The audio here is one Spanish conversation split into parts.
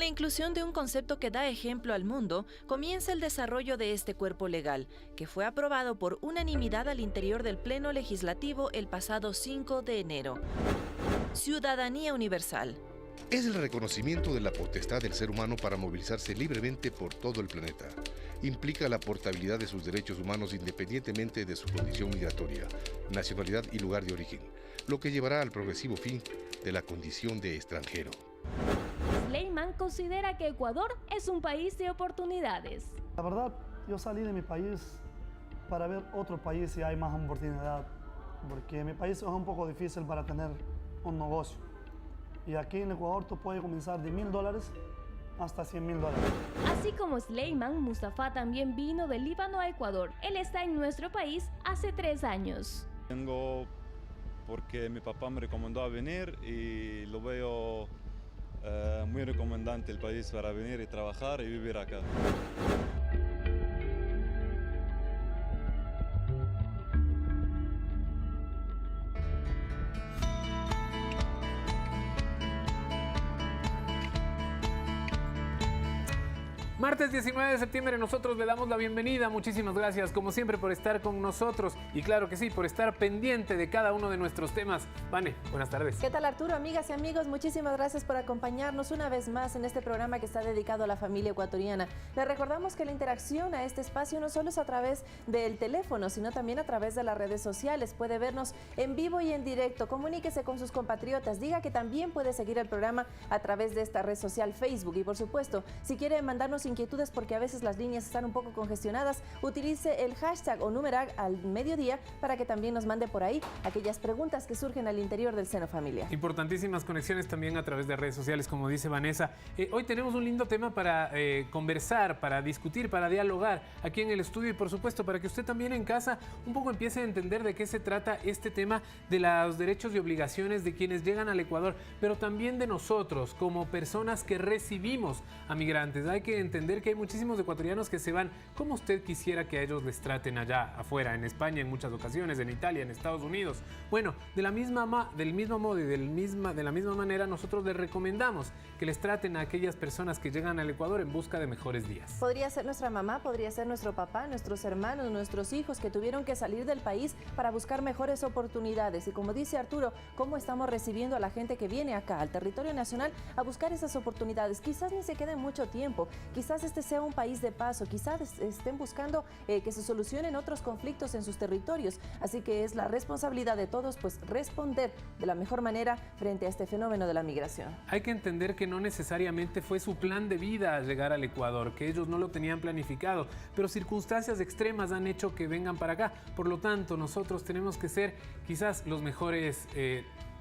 inclusión de un concepto que da ejemplo al mundo, comienza el desarrollo de este cuerpo legal, que fue aprobado por unanimidad al interior del Pleno Legislativo el pasado 5 de enero. Ciudadanía universal. Es el reconocimiento de la potestad del ser humano para movilizarse libremente por todo el planeta. Implica la portabilidad de sus derechos humanos independientemente de su condición migratoria, nacionalidad y lugar de origen, lo que llevará al progresivo fin de la condición de extranjero. Sleiman considera que Ecuador es un país de oportunidades. La verdad, yo salí de mi país para ver otro país si hay más oportunidad, porque mi país es un poco difícil para tener un negocio. Y aquí en Ecuador tú puedes comenzar de $1000 hasta $100.000. Así como Sleiman, Mustafa también vino del Líbano a Ecuador. Él está en nuestro país hace 3 años. Vengo porque mi papá me recomendó a venir y lo veo muy recomendante el país para venir y trabajar y vivir acá. Martes 19 de septiembre nosotros le damos la bienvenida. Muchísimas gracias como siempre por estar con nosotros y claro que sí, por estar pendiente de cada uno de nuestros temas. Vane, buenas tardes. ¿Qué tal, Arturo? Amigas y amigos, muchísimas gracias por acompañarnos una vez más en este programa que está dedicado a la familia ecuatoriana. Les recordamos que la interacción a este espacio no solo es a través del teléfono, sino también a través de las redes sociales. Puede vernos en vivo y en directo. Comuníquese con sus compatriotas. Diga que también puede seguir el programa a través de esta red social Facebook. Y por supuesto, si quiere mandarnos inquietudes porque a veces las líneas están un poco congestionadas, utilice el hashtag o numeral al mediodía para que también nos mande por ahí aquellas preguntas que surgen al interior del seno familiar. Importantísimas conexiones también a través de redes sociales, como dice Vanessa. Hoy tenemos un lindo tema para conversar, para discutir, para dialogar aquí en el estudio y por supuesto para que usted también en casa un poco empiece a entender de qué se trata este tema de los derechos y obligaciones de quienes llegan al Ecuador, pero también de nosotros como personas que recibimos a migrantes. Hay que entender que hay muchísimos ecuatorianos que se van como usted quisiera que a ellos les traten allá afuera, en España en muchas ocasiones, en Italia, en Estados Unidos. Bueno, del mismo modo y de la misma manera nosotros les recomendamos que les traten a aquellas personas que llegan al Ecuador en busca de mejores días. Podría ser nuestra mamá, podría ser nuestro papá, nuestros hermanos, nuestros hijos que tuvieron que salir del país para buscar mejores oportunidades. Y como dice Arturo, ¿cómo estamos recibiendo a la gente que viene acá al territorio nacional a buscar esas oportunidades? Quizás ni se queden mucho tiempo, quizás este sea un país de paso, quizás estén buscando que se solucionen otros conflictos en sus territorios. Así que es la responsabilidad de todos pues responder de la mejor manera frente a este fenómeno de la migración. Hay que entender que no necesariamente fue su plan de vida llegar al Ecuador, que ellos no lo tenían planificado, pero circunstancias extremas han hecho que vengan para acá. Por lo tanto, nosotros tenemos que ser quizás los mejores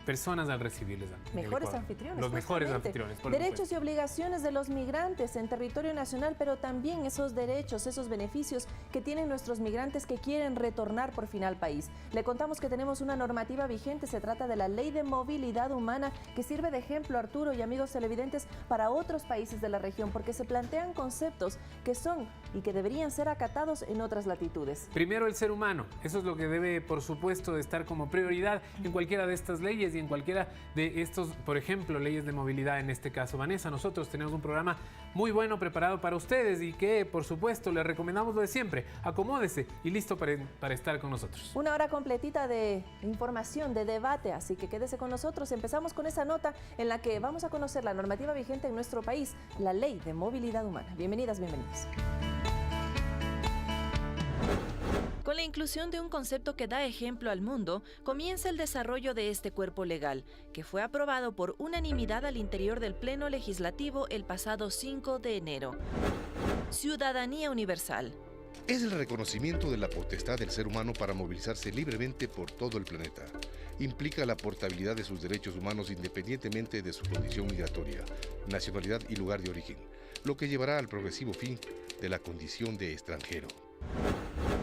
personas al recibirles. Mejores anfitriones. Los mejores anfitriones. Derechos y obligaciones de los migrantes en territorio nacional, pero también esos derechos, esos beneficios que tienen nuestros migrantes que quieren retornar por fin al país. Le contamos que tenemos una normativa vigente, se trata de la Ley de Movilidad Humana, que sirve de ejemplo, Arturo y amigos televidentes, para otros países de la región, porque se plantean conceptos que son y que deberían ser acatados en otras latitudes. Primero el ser humano, eso es lo que debe, por supuesto, de estar como prioridad en cualquiera de estas leyes y en cualquiera de estos, por ejemplo, leyes de movilidad en este caso. Vanessa, nosotros tenemos un programa muy bueno preparado para ustedes y que, por supuesto, les recomendamos lo de siempre. Acomódese y listo para estar con nosotros. Una hora completita de información, de debate, así que quédese con nosotros. Empezamos con esa nota en la que vamos a conocer la normativa vigente en nuestro país, la Ley de Movilidad Humana. Bienvenidas, bienvenidos. Con la inclusión de un concepto que da ejemplo al mundo, comienza el desarrollo de este cuerpo legal, que fue aprobado por unanimidad al interior del Pleno Legislativo el pasado 5 de enero. Ciudadanía universal. Es el reconocimiento de la potestad del ser humano para movilizarse libremente por todo el planeta. Implica la portabilidad de sus derechos humanos independientemente de su condición migratoria, nacionalidad y lugar de origen, lo que llevará al progresivo fin de la condición de extranjero.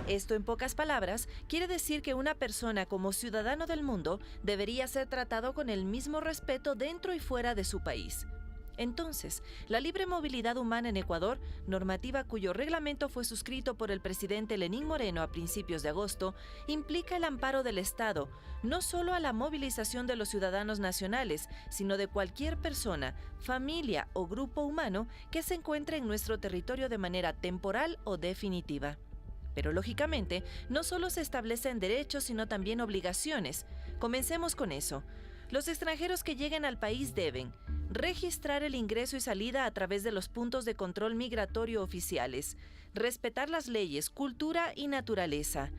Esto, en pocas palabras, quiere decir que una persona como ciudadano del mundo debería ser tratado con el mismo respeto dentro y fuera de su país. Entonces, la libre movilidad humana en Ecuador, normativa cuyo reglamento fue suscrito por el presidente Lenín Moreno a principios de agosto, implica el amparo del Estado, no solo a la movilización de los ciudadanos nacionales, sino de cualquier persona, familia o grupo humano que se encuentre en nuestro territorio de manera temporal o definitiva. Pero lógicamente, no solo se establecen derechos, sino también obligaciones. Comencemos con eso. Los extranjeros que lleguen al país deben registrar el ingreso y salida a través de los puntos de control migratorio oficiales, respetar las leyes, cultura y naturaleza,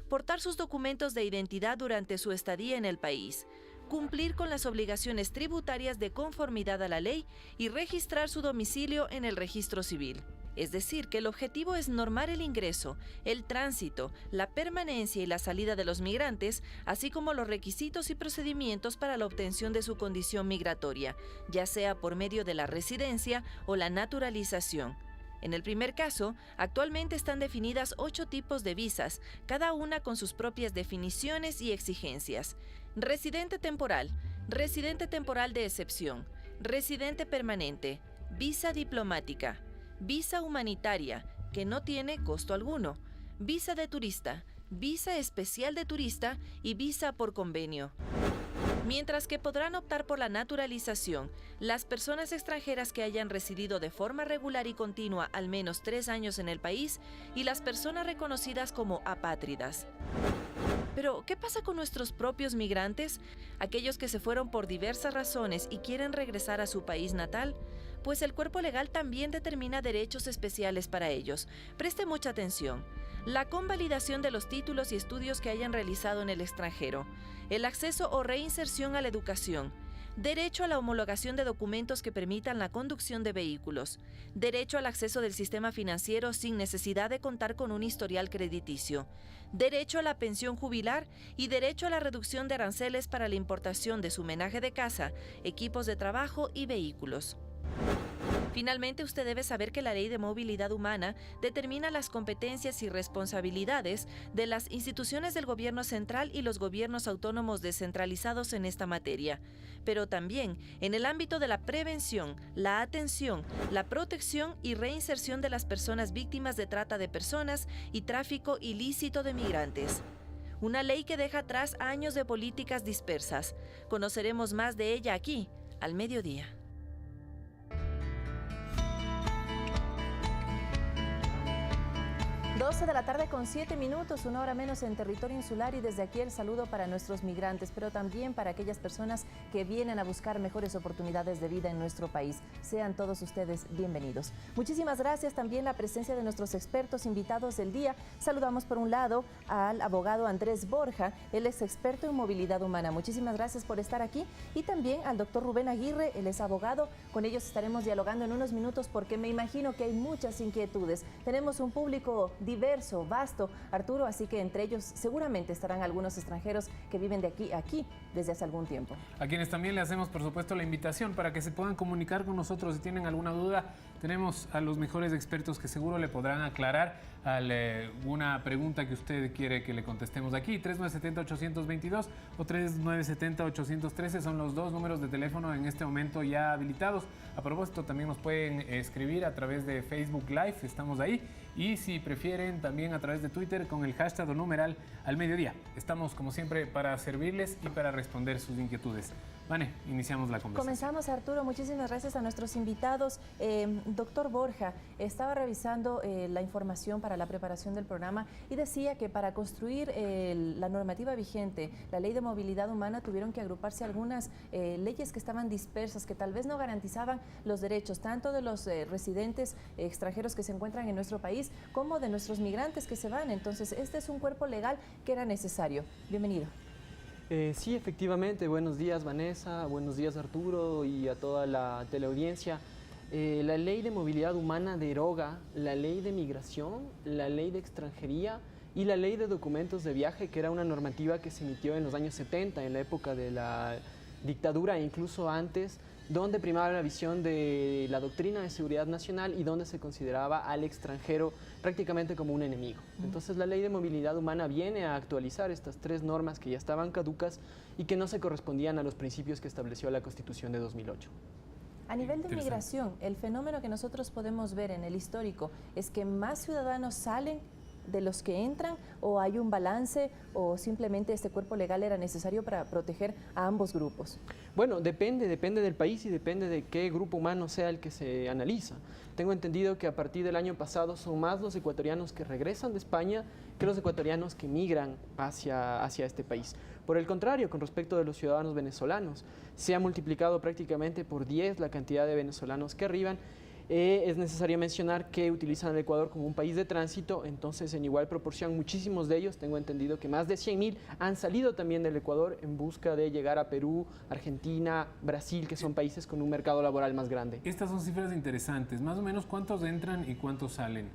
portar sus documentos de identidad durante su estadía en el país, cumplir con las obligaciones tributarias de conformidad a la ley y registrar su domicilio en el registro civil. Es decir, que el objetivo es normar el ingreso, el tránsito, la permanencia y la salida de los migrantes, así como los requisitos y procedimientos para la obtención de su condición migratoria, ya sea por medio de la residencia o la naturalización. En el primer caso, actualmente están definidas 8 tipos de visas, cada una con sus propias definiciones y exigencias. Residente temporal de excepción, residente permanente, visa diplomática, visa humanitaria, que no tiene costo alguno, visa de turista, visa especial de turista y visa por convenio. Mientras que podrán optar por la naturalización las personas extranjeras que hayan residido de forma regular y continua al menos 3 años en el país y las personas reconocidas como apátridas. Pero, ¿qué pasa con nuestros propios migrantes? Aquellos que se fueron por diversas razones y quieren regresar a su país natal. Pues el cuerpo legal también determina derechos especiales para ellos. Preste mucha atención. La convalidación de los títulos y estudios que hayan realizado en el extranjero. El acceso o reinserción a la educación. Derecho a la homologación de documentos que permitan la conducción de vehículos. Derecho al acceso del sistema financiero sin necesidad de contar con un historial crediticio. Derecho a la pensión jubilar y derecho a la reducción de aranceles para la importación de su menaje de casa, equipos de trabajo y vehículos. Finalmente, usted debe saber que la Ley de Movilidad Humana determina las competencias y responsabilidades de las instituciones del gobierno central y los gobiernos autónomos descentralizados en esta materia, pero también en el ámbito de la prevención, la atención, la protección y reinserción de las personas víctimas de trata de personas y tráfico ilícito de migrantes. Una ley que deja atrás años de políticas dispersas. Conoceremos más de ella aquí, al mediodía. 12 de la tarde con 7 minutos, 1 hora menos en territorio insular, y desde aquí el saludo para nuestros migrantes, pero también para aquellas personas que vienen a buscar mejores oportunidades de vida en nuestro país. Sean todos ustedes bienvenidos. Muchísimas gracias también la presencia de nuestros expertos invitados del día. Saludamos por un lado al abogado Andrés Borja, él es experto en movilidad humana. Muchísimas gracias por estar aquí. Y también al doctor Rubén Aguirre, él es abogado. Con ellos estaremos dialogando en unos minutos porque me imagino que hay muchas inquietudes. Tenemos un público diverso, vasto, Arturo, así que entre ellos seguramente estarán algunos extranjeros que viven de aquí desde hace algún tiempo. A quienes también le hacemos, por supuesto, la invitación para que se puedan comunicar con nosotros si tienen alguna duda. Tenemos a los mejores expertos que seguro le podrán aclarar alguna pregunta que usted quiere que le contestemos aquí. 3970-822 o 3970-813 son los dos números de teléfono en este momento ya habilitados. A propósito, también nos pueden escribir a través de Facebook Live, estamos ahí. Y si prefieren, también a través de Twitter con el hashtag o numeral al mediodía. Estamos, como siempre, para servirles y para responder sus inquietudes. Vane, iniciamos la conversación. Comenzamos, Arturo. Muchísimas gracias a nuestros invitados. Doctor Borja, estaba revisando la información para la preparación del programa y decía que para construir la normativa vigente, la Ley de Movilidad Humana, tuvieron que agruparse algunas leyes que estaban dispersas, que tal vez no garantizaban los derechos tanto de los residentes extranjeros que se encuentran en nuestro país como de nuestros migrantes que se van. Entonces, este es un cuerpo legal que era necesario. Bienvenido. Sí, efectivamente. Buenos días, Vanessa. Buenos días, Arturo, y a toda la teleaudiencia. La Ley de Movilidad Humana deroga la Ley de Migración, la Ley de Extranjería y la Ley de Documentos de Viaje, que era una normativa que se emitió en los años 70, en la época de la dictadura e incluso antes, donde primaba la visión de la doctrina de seguridad nacional y donde se consideraba al extranjero prácticamente como un enemigo. Entonces la Ley de Movilidad Humana viene a actualizar estas 3 normas que ya estaban caducas y que no se correspondían a los principios que estableció la Constitución de 2008. A nivel de Interesante. migración, el fenómeno que nosotros podemos ver en el histórico es que más ciudadanos salen de los que entran, o hay un balance, o simplemente este cuerpo legal era necesario para proteger a ambos grupos. Bueno, depende del país y depende de qué grupo humano sea el que se analiza. Tengo entendido que a partir del año pasado son más los ecuatorianos que regresan de España que los ecuatorianos que migran hacia este país. Por el contrario, con respecto de los ciudadanos venezolanos, se ha multiplicado prácticamente por 10 la cantidad de venezolanos que arriban. Es necesario mencionar que utilizan el Ecuador como un país de tránsito, entonces en igual proporción muchísimos de ellos, tengo entendido que más de 100.000 han salido también del Ecuador en busca de llegar a Perú, Argentina, Brasil, que son países con un mercado laboral más grande. Estas son cifras interesantes. Más o menos, ¿cuántos entran y cuántos salen?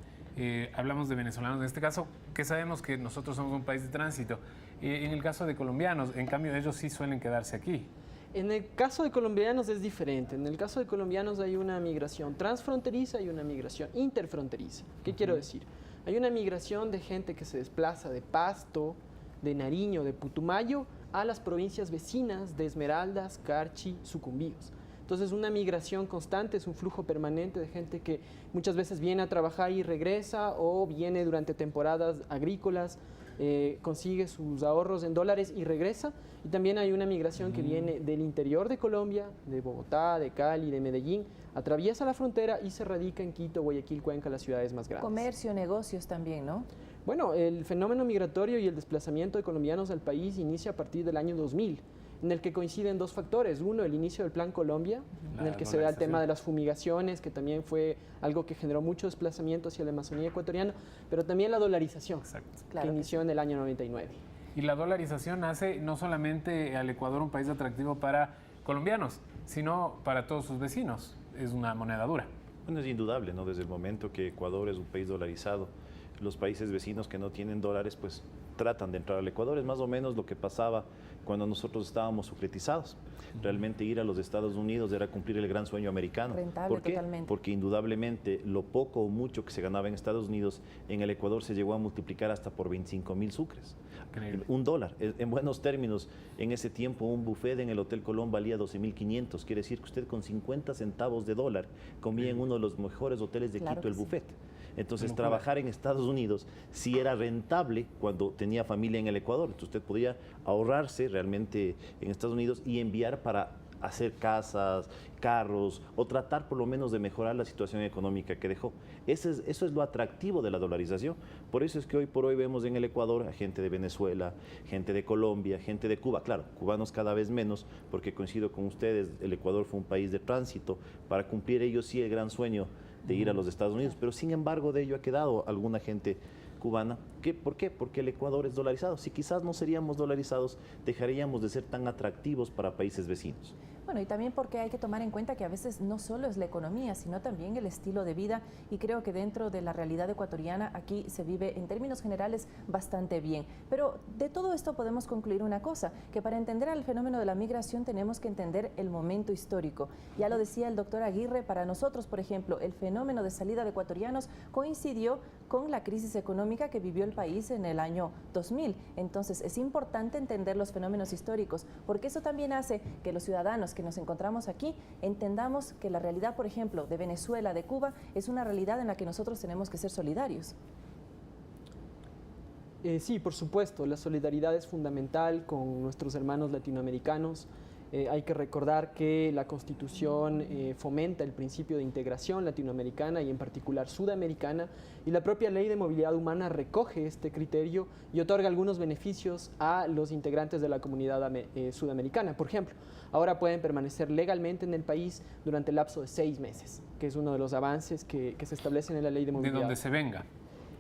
Hablamos de venezolanos en este caso, que sabemos que nosotros somos un país de tránsito. En el caso de colombianos, en cambio, ellos sí suelen quedarse aquí. En el caso de colombianos es diferente. En el caso de colombianos hay una migración transfronteriza y una migración interfronteriza. ¿Qué quiero decir? Hay una migración de gente que se desplaza de Pasto, de Nariño, de Putumayo, a las provincias vecinas de Esmeraldas, Carchi, Sucumbíos. Entonces, una migración constante, es un flujo permanente de gente que muchas veces viene a trabajar y regresa, o viene durante temporadas agrícolas, consigue sus ahorros en dólares y regresa. Y también hay una migración que viene del interior de Colombia, de Bogotá, de Cali, de Medellín, atraviesa la frontera y se radica en Quito, Guayaquil, Cuenca, las ciudades más grandes. Comercio, negocios también, ¿no? Bueno, el fenómeno migratorio y el desplazamiento de colombianos al país inicia a partir del año 2000, en el que coinciden dos factores. Uno, el inicio del Plan Colombia, en el que se da el tema de las fumigaciones, que también fue algo que generó mucho desplazamiento hacia la Amazonía ecuatoriana, pero también la dolarización, Claro que inició en el año 99. Y la dolarización hace no solamente al Ecuador un país atractivo para colombianos, sino para todos sus vecinos. Es una moneda dura. Bueno, es indudable, ¿no? Desde el momento que Ecuador es un país dolarizado, los países vecinos que no tienen dólares, pues tratan de entrar al Ecuador. Es más o menos lo que pasaba cuando nosotros estábamos sucretizados. Realmente ir a los Estados Unidos era cumplir el gran sueño americano. Rentable, ¿Por qué? totalmente. Porque indudablemente lo poco o mucho que se ganaba en Estados Unidos, en el Ecuador se llegó a multiplicar hasta por 25.000 sucres. Increíble. $1. En buenos términos, en ese tiempo un buffet en el Hotel Colón valía 12.500. Quiere decir que usted con 50 centavos de dólar comía en uno de los mejores hoteles de Claro Quito que el sí. buffet. Entonces, Locura. trabajar en Estados Unidos sí era rentable cuando tenía familia en el Ecuador. Entonces, usted podía ahorrarse realmente en Estados Unidos y enviar para hacer casas, carros, o tratar por lo menos de mejorar la situación económica que dejó. Eso es lo atractivo de la dolarización. Por eso es que hoy por hoy vemos en el Ecuador a gente de Venezuela, gente de Colombia, gente de Cuba. Claro, cubanos cada vez menos, porque coincido con ustedes, el Ecuador fue un país de tránsito para cumplir ellos sí el gran sueño de ir a los Estados Unidos, pero sin embargo de ello ha quedado alguna gente cubana. ¿Por qué? Porque el Ecuador es dolarizado. Si quizás no seríamos dolarizados, dejaríamos de ser tan atractivos para países vecinos. Bueno, y también porque hay que tomar en cuenta que a veces no solo es la economía, sino también el estilo de vida, y creo que dentro de la realidad ecuatoriana aquí se vive en términos generales bastante bien. Pero de todo esto podemos concluir una cosa, que para entender el fenómeno de la migración tenemos que entender el momento histórico. Ya lo decía el doctor Aguirre, para nosotros, por ejemplo, el fenómeno de salida de ecuatorianos coincidió con la crisis económica que vivió el país en el año 2000. Entonces es importante entender los fenómenos históricos, porque eso también hace que los ciudadanos que nos encontramos aquí entendamos que la realidad, por ejemplo, de Venezuela, de Cuba, es una realidad en la que nosotros tenemos que ser solidarios. Sí, por supuesto, la solidaridad es fundamental con nuestros hermanos latinoamericanos. Hay que recordar que la Constitución fomenta el principio de integración latinoamericana y en particular sudamericana, y la propia Ley de Movilidad Humana recoge este criterio y otorga algunos beneficios a los integrantes de la comunidad sudamericana. Por ejemplo, ahora pueden permanecer legalmente en el país durante el lapso de 6 meses, que es uno de los avances que se establecen en la Ley de Movilidad. De donde se venga.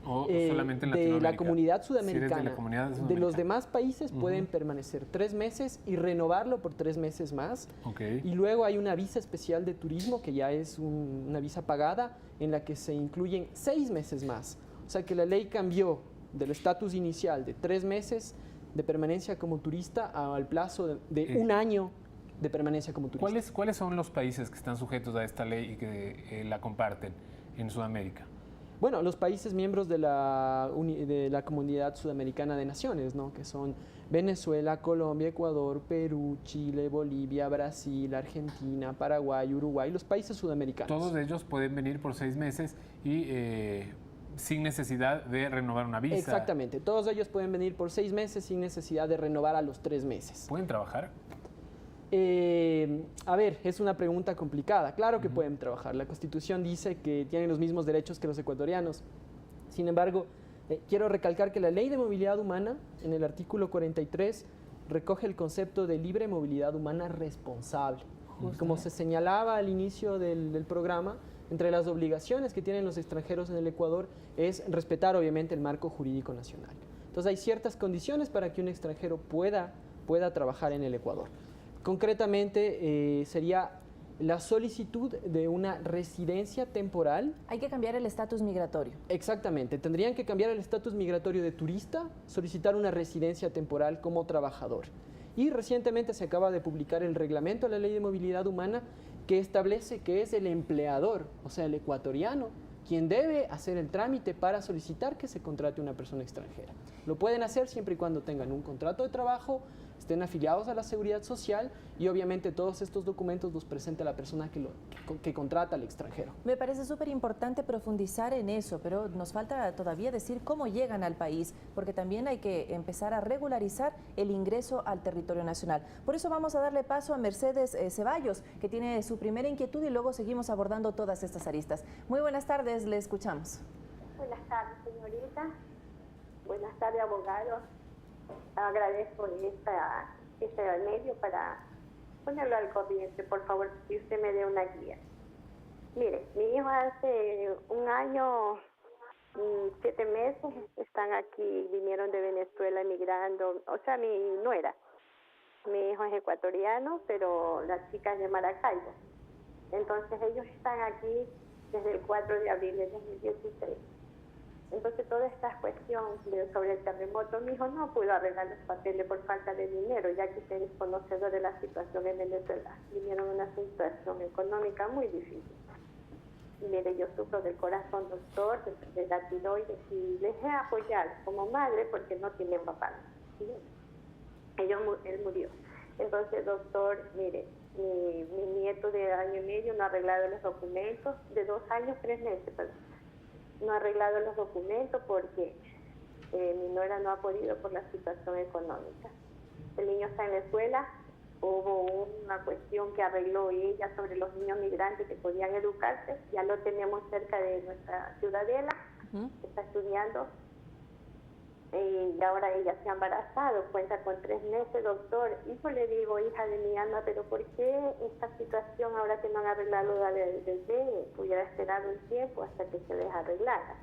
¿O solamente en de Latinoamérica? la comunidad Si eres sudamericana. de la comunidad De los sudamericana. demás países pueden permanecer 3 meses y renovarlo por 3 meses más. Ok. Y luego hay una visa especial de turismo, que ya es una visa pagada, en la que se incluyen 6 meses más. O sea que la ley cambió del estatus inicial de 3 meses de permanencia como turista al plazo de 1 año de permanencia como turista. ¿Cuáles son los países que están sujetos a esta ley y que la comparten en Sudamérica? Bueno, los países miembros de la Comunidad Sudamericana de Naciones, ¿no? Que son Venezuela, Colombia, Ecuador, Perú, Chile, Bolivia, Brasil, Argentina, Paraguay, Uruguay, los países sudamericanos. Todos ellos pueden venir por 6 meses y sin necesidad de renovar una visa. Exactamente, todos ellos pueden venir por 6 meses sin necesidad de renovar a los 3 meses. ¿Pueden trabajar? A ver, es una pregunta complicada. Claro que pueden trabajar. La Constitución dice que tienen los mismos derechos que los ecuatorianos. Sin embargo, quiero recalcar que la Ley de Movilidad Humana, en el artículo 43, recoge el concepto de libre movilidad humana responsable. Como se señalaba al inicio del programa, entre las obligaciones que tienen los extranjeros en el Ecuador es respetar obviamente el marco jurídico nacional. Entonces hay ciertas condiciones para que un extranjero pueda trabajar en el Ecuador. Concretamente sería la solicitud de una residencia temporal. Hay que cambiar el estatus migratorio. Exactamente, tendrían que cambiar el estatus migratorio de turista, solicitar una residencia temporal como trabajador. Y recientemente se acaba de publicar el reglamento de la Ley de Movilidad Humana que establece que es el empleador, o sea, el ecuatoriano, quien debe hacer el trámite para solicitar que se contrate una persona extranjera. Lo pueden hacer siempre y cuando tengan un contrato de trabajo, estén afiliados a la Seguridad Social y obviamente todos estos documentos los presenta la persona que contrata al extranjero. Me parece súper importante profundizar en eso, pero nos falta todavía decir cómo llegan al país, porque también hay que empezar a regularizar el ingreso al territorio nacional. Por eso vamos a darle paso a Mercedes Ceballos, que tiene su primera inquietud y luego seguimos abordando todas estas aristas. Muy buenas tardes, le escuchamos. Buenas tardes, señorita. Buenas tardes, abogado. Agradezco este medio para ponerlo al corriente. Por favor, que usted me dé una guía. Mire, mi hijo hace 1 año, 7 meses están aquí, vinieron de Venezuela emigrando, o sea, mi nuera. Mi hijo es ecuatoriano, pero la chica es de Maracaibo. Entonces ellos están aquí desde el 4 de abril de 2016. Entonces toda esta cuestión sobre el terremoto, mi hijo no pudo arreglar los papeles por falta de dinero, ya que usted es conocedor de la situación en Venezuela. Vinieron una situación económica muy difícil. Y mire, yo sufro del corazón, doctor, de la tiroides, y les he apoyado como madre porque no tienen papá. ¿Sí? Él murió. Entonces, doctor, mire, mi nieto de 1 año y medio no ha arreglado los documentos, de 2 años, 3 meses, perdón. No ha arreglado los documentos porque mi nuera no ha podido por la situación económica. El niño está en la escuela, hubo una cuestión que arregló ella sobre los niños migrantes que podían educarse, ya lo tenemos cerca de nuestra ciudadela, está estudiando, y ahora ella se ha embarazado, cuenta con 3 meses, doctor. Hijo, le digo, hija de mi alma, pero ¿por qué esta situación ahora que no han arreglado la del bebé? Pudiera esperar un tiempo hasta que se les arreglara.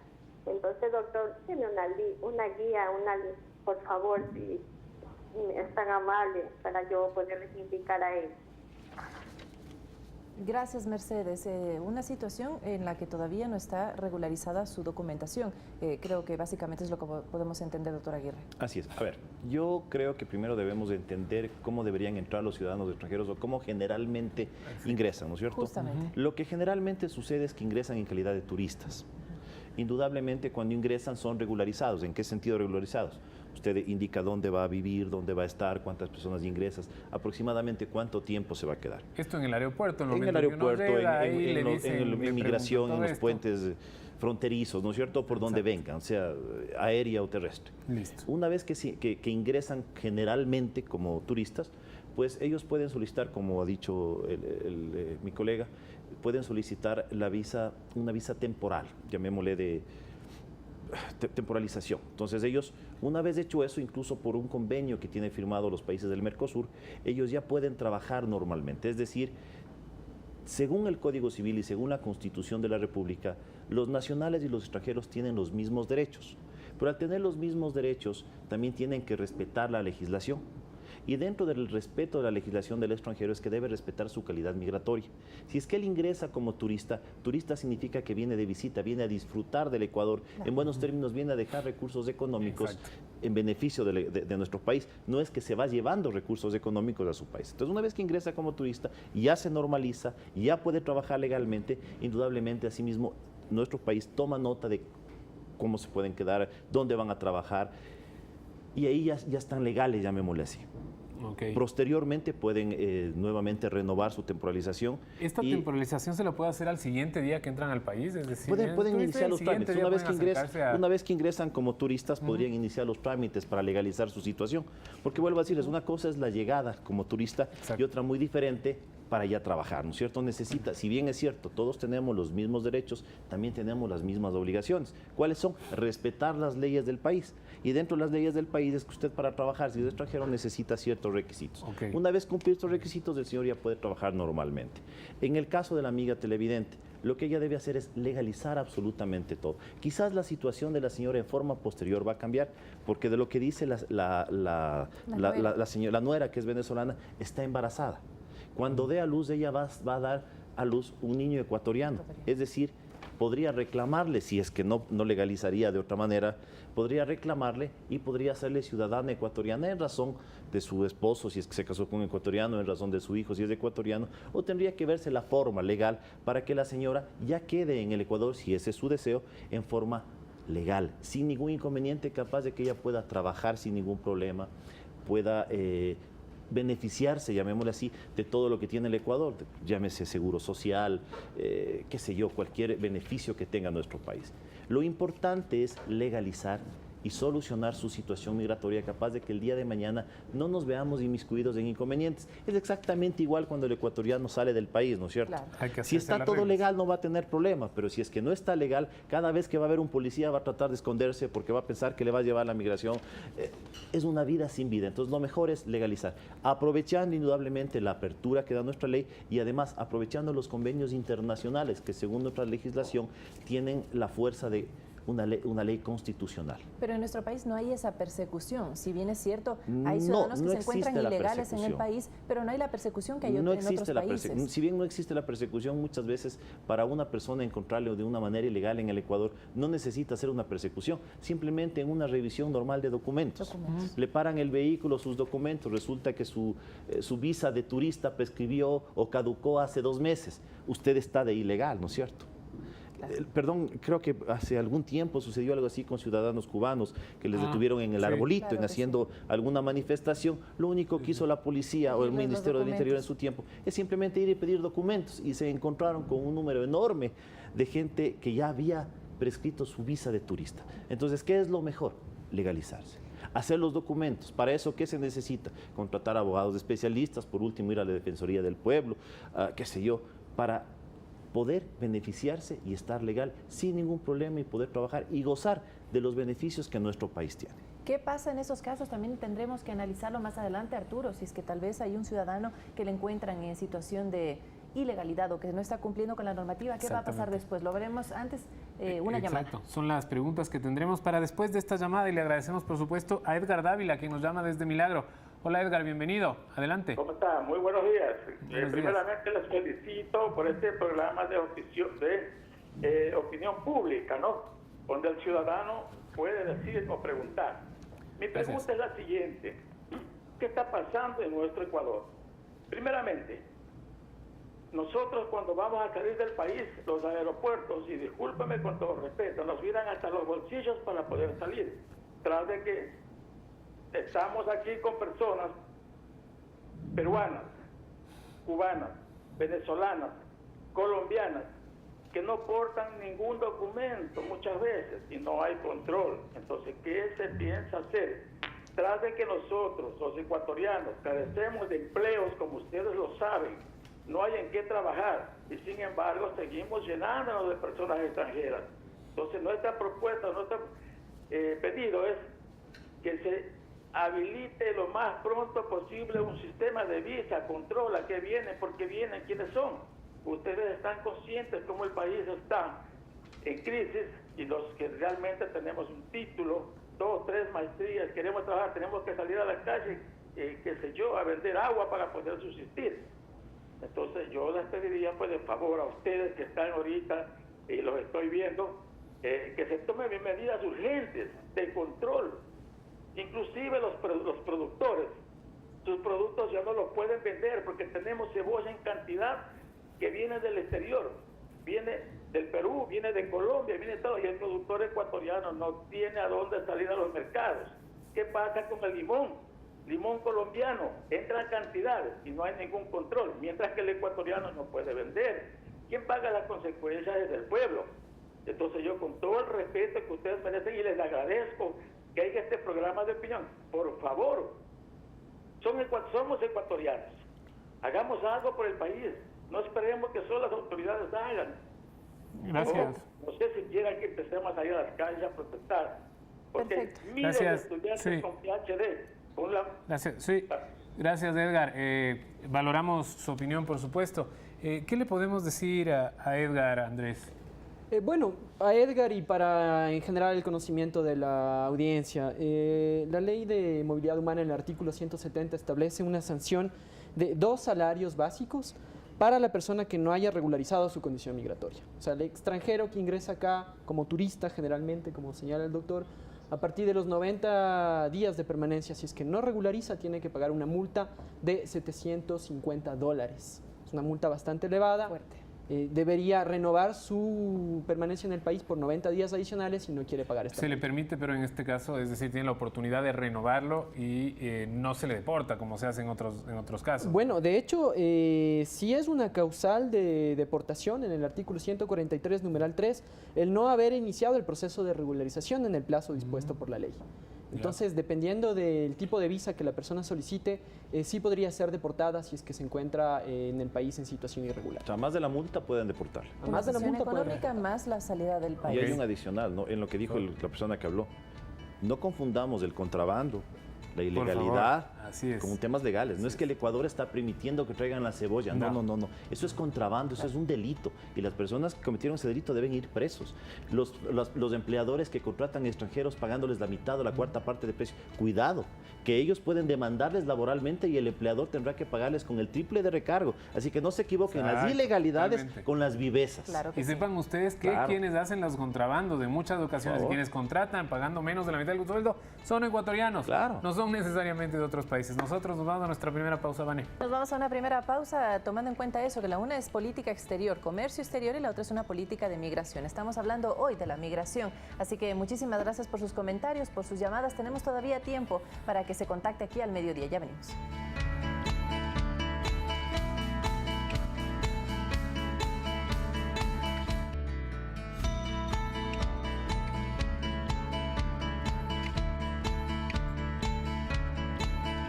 Entonces, doctor, tiene una guía, por favor, si es tan amable, para yo poderles indicar a él. Gracias, Mercedes. Una situación en la que todavía no está regularizada su documentación. Creo que básicamente es lo que podemos entender, doctor Aguirre. Así es. A ver, yo creo que primero debemos de entender cómo deberían entrar los ciudadanos extranjeros o cómo generalmente ingresan, ¿no es cierto? Justamente. Lo que generalmente sucede es que ingresan en calidad de turistas. Indudablemente, cuando ingresan son regularizados. ¿En qué sentido regularizados? Usted indica dónde va a vivir, dónde va a estar, cuántas personas ingresas, aproximadamente cuánto tiempo se va a quedar. Esto en el aeropuerto, en el aeropuerto, en inmigración, en los puentes fronterizos, ¿no es cierto? Por donde vengan, sea aérea o terrestre. Listo. Una vez que ingresan generalmente como turistas, pues ellos pueden solicitar, como ha dicho mi colega, pueden solicitar una visa temporal, llamémosle de temporalización. Entonces ellos, una vez hecho eso, incluso por un convenio que tienen firmado los países del Mercosur, ellos ya pueden trabajar normalmente. Es decir, según el Código Civil y según la Constitución de la República, los nacionales y los extranjeros tienen los mismos derechos. Pero al tener los mismos derechos, también tienen que respetar la legislación. Y dentro del respeto de la legislación del extranjero es que debe respetar su calidad migratoria. Si es que él ingresa como turista, turista significa que viene de visita, viene a disfrutar del Ecuador, en buenos términos viene a dejar recursos económicos en beneficio de nuestro país. No es que se va llevando recursos económicos a su país. Entonces, una vez que ingresa como turista, ya se normaliza, ya puede trabajar legalmente, indudablemente, asimismo, nuestro país toma nota de cómo se pueden quedar, dónde van a trabajar, y ahí ya están legales, llamémosle así. Okay. Posteriormente pueden nuevamente renovar su temporalización. ¿Esta temporalización se la puede hacer al siguiente día que entran al país? Es decir, pueden iniciar los trámites. Una vez que ingresan como turistas, podrían iniciar los trámites para legalizar su situación. Porque vuelvo a decirles, una cosa es la llegada como turista y otra muy diferente para ya trabajar, ¿no es cierto? Necesita, si bien es cierto, todos tenemos los mismos derechos, también tenemos las mismas obligaciones. ¿Cuáles son? Respetar las leyes del país. Y dentro de las leyes del país es que usted para trabajar, si es extranjero, necesita ciertos requisitos. Okay. Una vez cumplidos estos requisitos, el señor ya puede trabajar normalmente. En el caso de la amiga televidente, lo que ella debe hacer es legalizar absolutamente todo. Quizás la situación de la señora en forma posterior va a cambiar, porque de lo que dice la nuera, que es venezolana, está embarazada. Cuando dé a luz, ella va a dar a luz un niño ecuatoriano. Es decir, podría reclamarle, si es que no legalizaría de otra manera, podría reclamarle y podría hacerle ciudadana ecuatoriana en razón de su esposo, si es que se casó con un ecuatoriano, en razón de su hijo, si es ecuatoriano, o tendría que verse la forma legal para que la señora ya quede en el Ecuador, si ese es su deseo, en forma legal, sin ningún inconveniente, capaz de que ella pueda trabajar sin ningún problema, pueda beneficiarse, llamémosle así, de todo lo que tiene el Ecuador, llámese seguro social, qué sé yo, cualquier beneficio que tenga nuestro país. Lo importante es legalizar y solucionar su situación migratoria, capaz de que el día de mañana no nos veamos inmiscuidos en inconvenientes. Es exactamente igual cuando el ecuatoriano sale del país, ¿no es cierto? Claro. Si está todo legal no va a tener problema, pero si es que no está legal, cada vez que va a haber un policía va a tratar de esconderse porque va a pensar que le va a llevar la migración. Es una vida sin vida, entonces lo mejor es legalizar, aprovechando indudablemente la apertura que da nuestra ley y además aprovechando los convenios internacionales que según nuestra legislación tienen la fuerza de una ley constitucional. Pero en nuestro país no hay esa persecución. Si bien es cierto, hay ciudadanos que se encuentran ilegales en el país, pero no hay la persecución que hay en otros países. Si bien no existe la persecución, muchas veces para una persona encontrarle de una manera ilegal en el Ecuador no necesita hacer una persecución, simplemente en una revisión normal de documentos. Le paran el vehículo, sus documentos, resulta que su visa de turista prescribió o caducó hace 2 meses. Usted está de ilegal, ¿no es cierto? Perdón, creo que hace algún tiempo sucedió algo así con ciudadanos cubanos que les detuvieron en el arbolito, claro, haciendo alguna manifestación. Lo único que hizo la policía o el Ministerio del Interior en su tiempo es simplemente ir y pedir documentos y se encontraron con un número enorme de gente que ya había prescrito su visa de turista. Entonces, ¿qué es lo mejor? Legalizarse. Hacer los documentos. Para eso, ¿qué se necesita? Contratar abogados especialistas, por último ir a la Defensoría del Pueblo, qué sé yo, para poder beneficiarse y estar legal sin ningún problema y poder trabajar y gozar de los beneficios que nuestro país tiene. ¿Qué pasa en esos casos? También tendremos que analizarlo más adelante, Arturo, si es que tal vez hay un ciudadano que le encuentran en situación de ilegalidad o que no está cumpliendo con la normativa. ¿Qué va a pasar después? Lo veremos antes, una llamada. Exacto, son las preguntas que tendremos para después de esta llamada y le agradecemos por supuesto a Edgar Dávila, quien nos llama desde Milagro. Hola Edgar, bienvenido. Adelante. ¿Cómo está? Muy buenos días. Primeramente les felicito por este programa de opinión pública, ¿no? Donde el ciudadano puede decir o preguntar. Mi pregunta es la siguiente. ¿Qué está pasando en nuestro Ecuador? Primeramente, nosotros cuando vamos a salir del país, los aeropuertos, y discúlpeme con todo respeto, nos miran hasta los bolsillos para poder salir. Tras de que estamos aquí con personas peruanas, cubanas, venezolanas, colombianas, que no portan ningún documento muchas veces y no hay control. Entonces, ¿qué se piensa hacer? Tras de que nosotros, los ecuatorianos, carecemos de empleos, como ustedes lo saben, no hay en qué trabajar y sin embargo seguimos llenándonos de personas extranjeras. Entonces, nuestra propuesta, nuestro pedido es que se habilite lo más pronto posible un sistema de visa, controla qué vienen, por qué vienen, quiénes son. Ustedes están conscientes cómo el país está en crisis y los que realmente tenemos un título, 2, 3 maestrías, queremos trabajar, tenemos que salir a la calle, qué sé yo, a vender agua para poder subsistir. Entonces yo les pediría pues de favor a ustedes que están ahorita y los estoy viendo, que se tomen medidas urgentes de control. Inclusive los productores, sus productos ya no los pueden vender porque tenemos cebolla en cantidad que viene del exterior, viene del Perú, viene de Colombia, viene de todo, y el productor ecuatoriano no tiene a dónde salir a los mercados. ¿Qué pasa con el limón? Limón colombiano, entra en cantidades y no hay ningún control, mientras que el ecuatoriano no puede vender. ¿Quién paga las consecuencias? Es el pueblo. Entonces yo, con todo el respeto que ustedes merecen, y les agradezco que haya este programa de opinión, por favor, somos ecuatorianos, hagamos algo por el país, no esperemos que solo las autoridades hagan. Gracias. No sé si quieran que empecemos a ir a las calles a protestar, porque Perfecto. miles de Gracias. estudiantes Sí. con PhD, con la... Gracias, sí. Gracias, Edgar. Valoramos su opinión, por supuesto. ¿Qué le podemos decir a Edgar, Andrés? Bueno, a Edgar y para en general el conocimiento de la audiencia, la Ley de Movilidad Humana en el artículo 170 establece una sanción de 2 salarios básicos para la persona que no haya regularizado su condición migratoria. O sea, el extranjero que ingresa acá como turista, generalmente, como señala el doctor, a partir de los 90 días de permanencia, si es que no regulariza, tiene que pagar una multa de $750. Es una multa bastante elevada. Fuerte. Debería renovar su permanencia en el país por 90 días adicionales si no quiere pagar esta Se le multa. permite, pero en este caso, es decir, tiene la oportunidad de renovarlo y no se le deporta, como se hace en otros casos. Bueno, de hecho, sí es una causal de deportación en el artículo 143, numeral 3, el no haber iniciado el proceso de regularización en el plazo dispuesto por la ley. Entonces, dependiendo del tipo de visa que la persona solicite, sí podría ser deportada si es que se encuentra en el país en situación irregular. O sea, más de la multa pueden deportar. A más de la multa puede económica más la salida del Y país. hay un adicional, ¿no? En lo que dijo la persona que habló. No confundamos el contrabando, la ilegalidad, Así es. con temas legales. No es que el Ecuador está permitiendo que traigan la cebolla. No. Eso es contrabando, eso es un delito. Y las personas que cometieron ese delito deben ir presos. Los empleadores que contratan extranjeros pagándoles la mitad o la cuarta parte de precio, cuidado, que ellos pueden demandarles laboralmente y el empleador tendrá que pagarles con el triple de recargo. Así que no se equivoquen, las Exacto, ilegalidades totalmente. con las vivezas. Claro que Y sí. sepan ustedes que Claro. quienes hacen los contrabandos de muchas ocasiones, Por favor. quienes contratan pagando menos de la mitad del sueldo, son ecuatorianos. Claro. No son necesariamente de otros países. Nosotros nos vamos a nuestra primera pausa, Vane. Nos vamos a una primera pausa tomando en cuenta eso, que la una es política exterior, comercio exterior, y la otra es una política de migración. Estamos hablando hoy de la migración, así que muchísimas gracias por sus comentarios, por sus llamadas. Tenemos todavía tiempo para que se contacte aquí al mediodía. Ya venimos.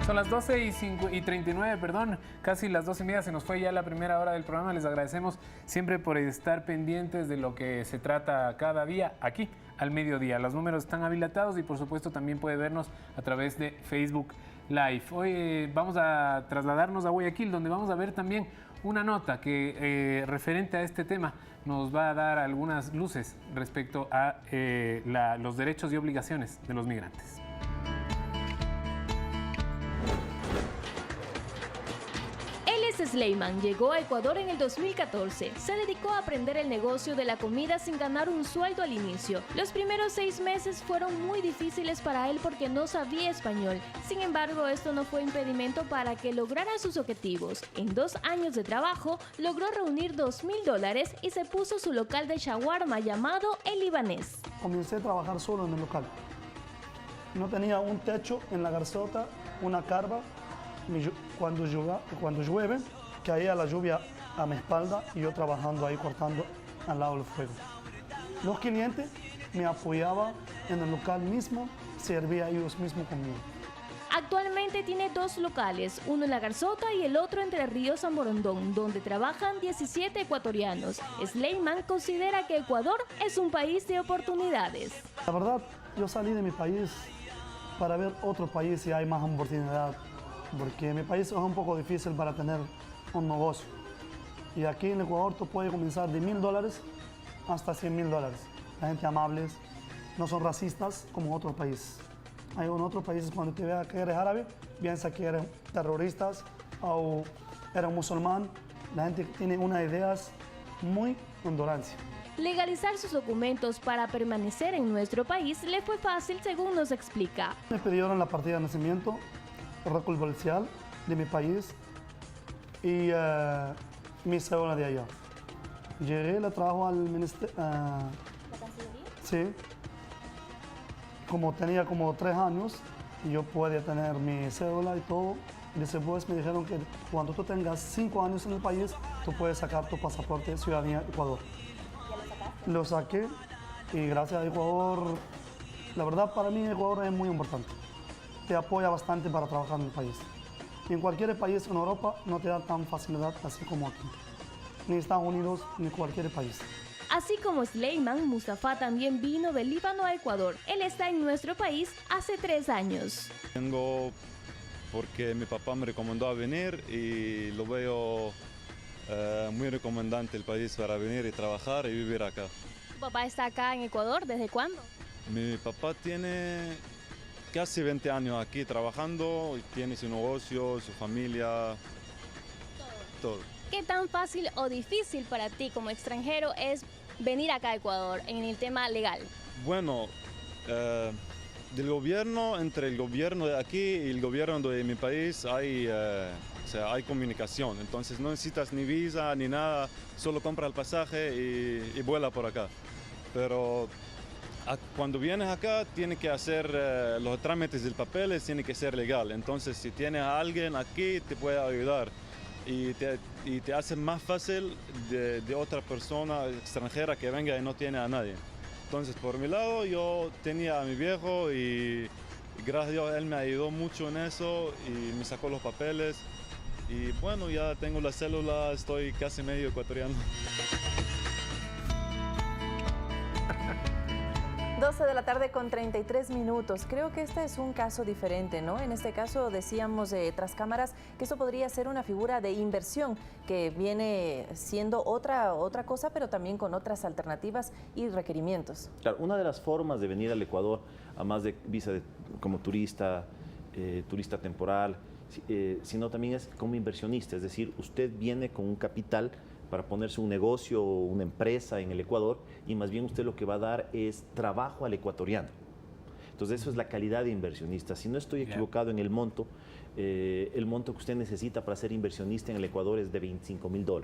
Son las 12:39, perdón, casi las 12:30, se nos fue ya la primera hora del programa. Les agradecemos siempre por estar pendientes de lo que se trata cada día aquí al mediodía. Los números están habilitados y por supuesto también puede vernos a través de Facebook Live. Hoy vamos a trasladarnos a Guayaquil, donde vamos a ver también una nota que referente a este tema nos va a dar algunas luces respecto a los derechos y obligaciones de los migrantes. Sleiman llegó a Ecuador en el 2014. Se dedicó a aprender el negocio de la comida sin ganar un sueldo al inicio. Los primeros 6 meses fueron muy difíciles para él porque no sabía español. Sin embargo, esto no fue impedimento para que lograra sus objetivos. En 2 años de trabajo, logró reunir $2,000 y se puso su local de shawarma llamado El Libanés. Comencé a trabajar solo en el local. No tenía un techo en la garzota, una carpa. Cuando llueve, caía la lluvia a mi espalda y yo trabajando ahí cortando al lado del fuego. Los clientes me apoyaban en el local mismo, servía ellos mismos conmigo. Actualmente tiene 2 locales, uno en La Garzota y el otro Entre Ríos San Borondón, donde trabajan 17 ecuatorianos. Sleiman considera que Ecuador es un país de oportunidades. La verdad, yo salí de mi país para ver otro país si hay más oportunidad, porque mi país es un poco difícil para tener un negocio. Y aquí en Ecuador tú puedes comenzar de $1,000 hasta $100,000. La gente amable, no son racistas como otros países. Hay en otros países cuando te vean que eres árabe, piensa que eres terroristas o eres musulmán. La gente tiene unas ideas muy ignorantes. Legalizar sus documentos para permanecer en nuestro país le fue fácil, según nos explica. Me pidieron la partida de nacimiento, el récord policial de mi país y mi cédula de allá. Llegué, le trabajo al ministerio. ¿La Cancillería? Sí. Como tenía como 3 años, y yo podía tener mi cédula y todo. Después me dijeron que cuando tú tengas 5 años en el país, tú puedes sacar tu pasaporte de ciudadanía Ecuador. ¿Ya lo sacaste? Lo saqué y gracias a Ecuador, la verdad para mí Ecuador es muy importante. Te apoya bastante para trabajar en el país. Y en cualquier país en Europa no te da tan facilidad así como aquí. Ni Estados Unidos, ni cualquier país. Así como Sleiman, Mustafa también vino del Líbano a Ecuador. Él está en nuestro país hace 3 años. Vengo porque mi papá me recomendó a venir y lo veo muy recomendante el país para venir y trabajar y vivir acá. ¿Tu papá está acá en Ecuador? ¿Desde cuándo? Mi papá tiene casi 20 años aquí trabajando, y tiene su negocio, su familia, todo. ¿Qué tan fácil o difícil para ti como extranjero es venir acá a Ecuador en el tema legal? Bueno, del gobierno, entre el gobierno de aquí y el gobierno de mi país hay comunicación, entonces no necesitas ni visa ni nada, solo compra el pasaje y vuela por acá. Pero cuando vienes acá tienes que hacer los trámites del papeles, tiene que ser legal, entonces si tienes a alguien aquí te puede ayudar y te hace más fácil de otra persona extranjera que venga y no tiene a nadie. Entonces, por mi lado, yo tenía a mi viejo y gracias a Dios él me ayudó mucho en eso y me sacó los papeles. Y bueno, ya tengo la célula, estoy casi medio ecuatoriano. 12 de la tarde con 33 minutos. Creo que este es un caso diferente, ¿no? En este caso decíamos tras cámaras que eso podría ser una figura de inversión que viene siendo otra cosa, pero también con otras alternativas y requerimientos. Claro, una de las formas de venir al Ecuador, además de visa como turista, turista temporal, sino también es como inversionista, es decir, usted viene con un capital para ponerse un negocio o una empresa en el Ecuador y más bien usted lo que va a dar es trabajo al ecuatoriano. Entonces eso es la calidad de inversionista. Si no estoy equivocado en el monto que usted necesita para ser inversionista en el Ecuador es de $25.000.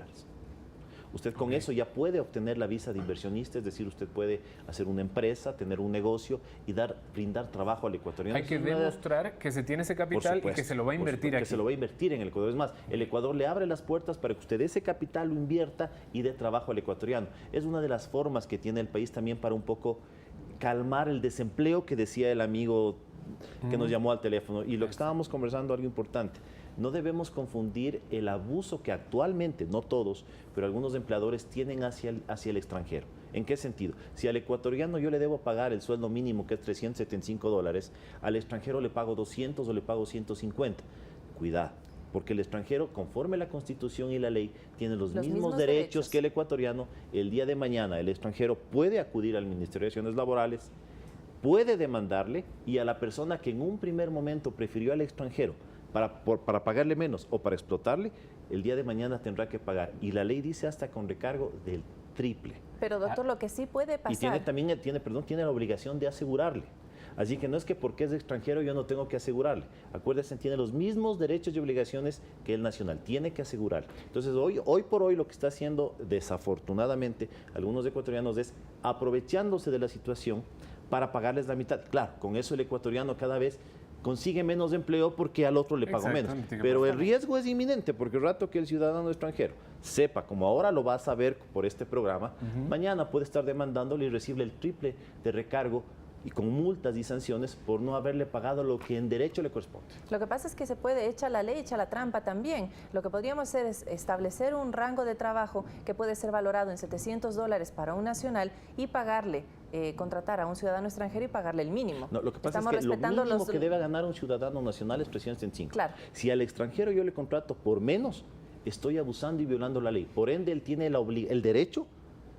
Usted con eso ya puede obtener la visa de inversionista, es decir, usted puede hacer una empresa, tener un negocio y brindar trabajo al ecuatoriano. Hay que demostrar que se tiene ese capital y que se lo va a invertir aquí. Que se lo va a invertir en el Ecuador. Es más, el Ecuador le abre las puertas para que usted ese capital lo invierta y dé trabajo al ecuatoriano. Es una de las formas que tiene el país también para un poco calmar el desempleo que decía el amigo que nos llamó al teléfono. Y lo que estábamos conversando, algo importante. No debemos confundir el abuso que actualmente, no todos, pero algunos empleadores tienen hacia el extranjero. ¿En qué sentido? Si al ecuatoriano yo le debo pagar el sueldo mínimo, que es $375, al extranjero le pago 200 o le pago 150. Cuidado, porque el extranjero, conforme la Constitución y la ley, tiene los mismos derechos que el ecuatoriano. El día de mañana el extranjero puede acudir al Ministerio de Relaciones Laborales, puede demandarle, y a la persona que en un primer momento prefirió al extranjero para pagarle menos o para explotarle, el día de mañana tendrá que pagar. Y la ley dice hasta con recargo del triple. Pero doctor, lo que sí puede pasar... Y tiene la obligación de asegurarle. Así que no es que porque es extranjero yo no tengo que asegurarle. Acuérdese, tiene los mismos derechos y obligaciones que el nacional. Tiene que asegurarle. Entonces, hoy por hoy lo que está haciendo, desafortunadamente, algunos ecuatorianos es aprovechándose de la situación para pagarles la mitad. Claro, con eso el ecuatoriano cada vez consigue menos empleo porque al otro le pago menos. Pero el riesgo es inminente porque el rato que el ciudadano extranjero sepa, como ahora lo va a saber por este programa, mañana puede estar demandándole y recibe el triple de recargo y con multas y sanciones por no haberle pagado lo que en derecho le corresponde. Lo que pasa es que se puede echar la ley, echar la trampa también. Lo que podríamos hacer es establecer un rango de trabajo que puede ser valorado en $700 para un nacional y pagarle, contratar a un ciudadano extranjero y pagarle el mínimo. No, lo que pasa es que lo mínimo que debe ganar un ciudadano nacional es 305. Claro. Si al extranjero yo le contrato por menos, estoy abusando y violando la ley. Por ende, él tiene el derecho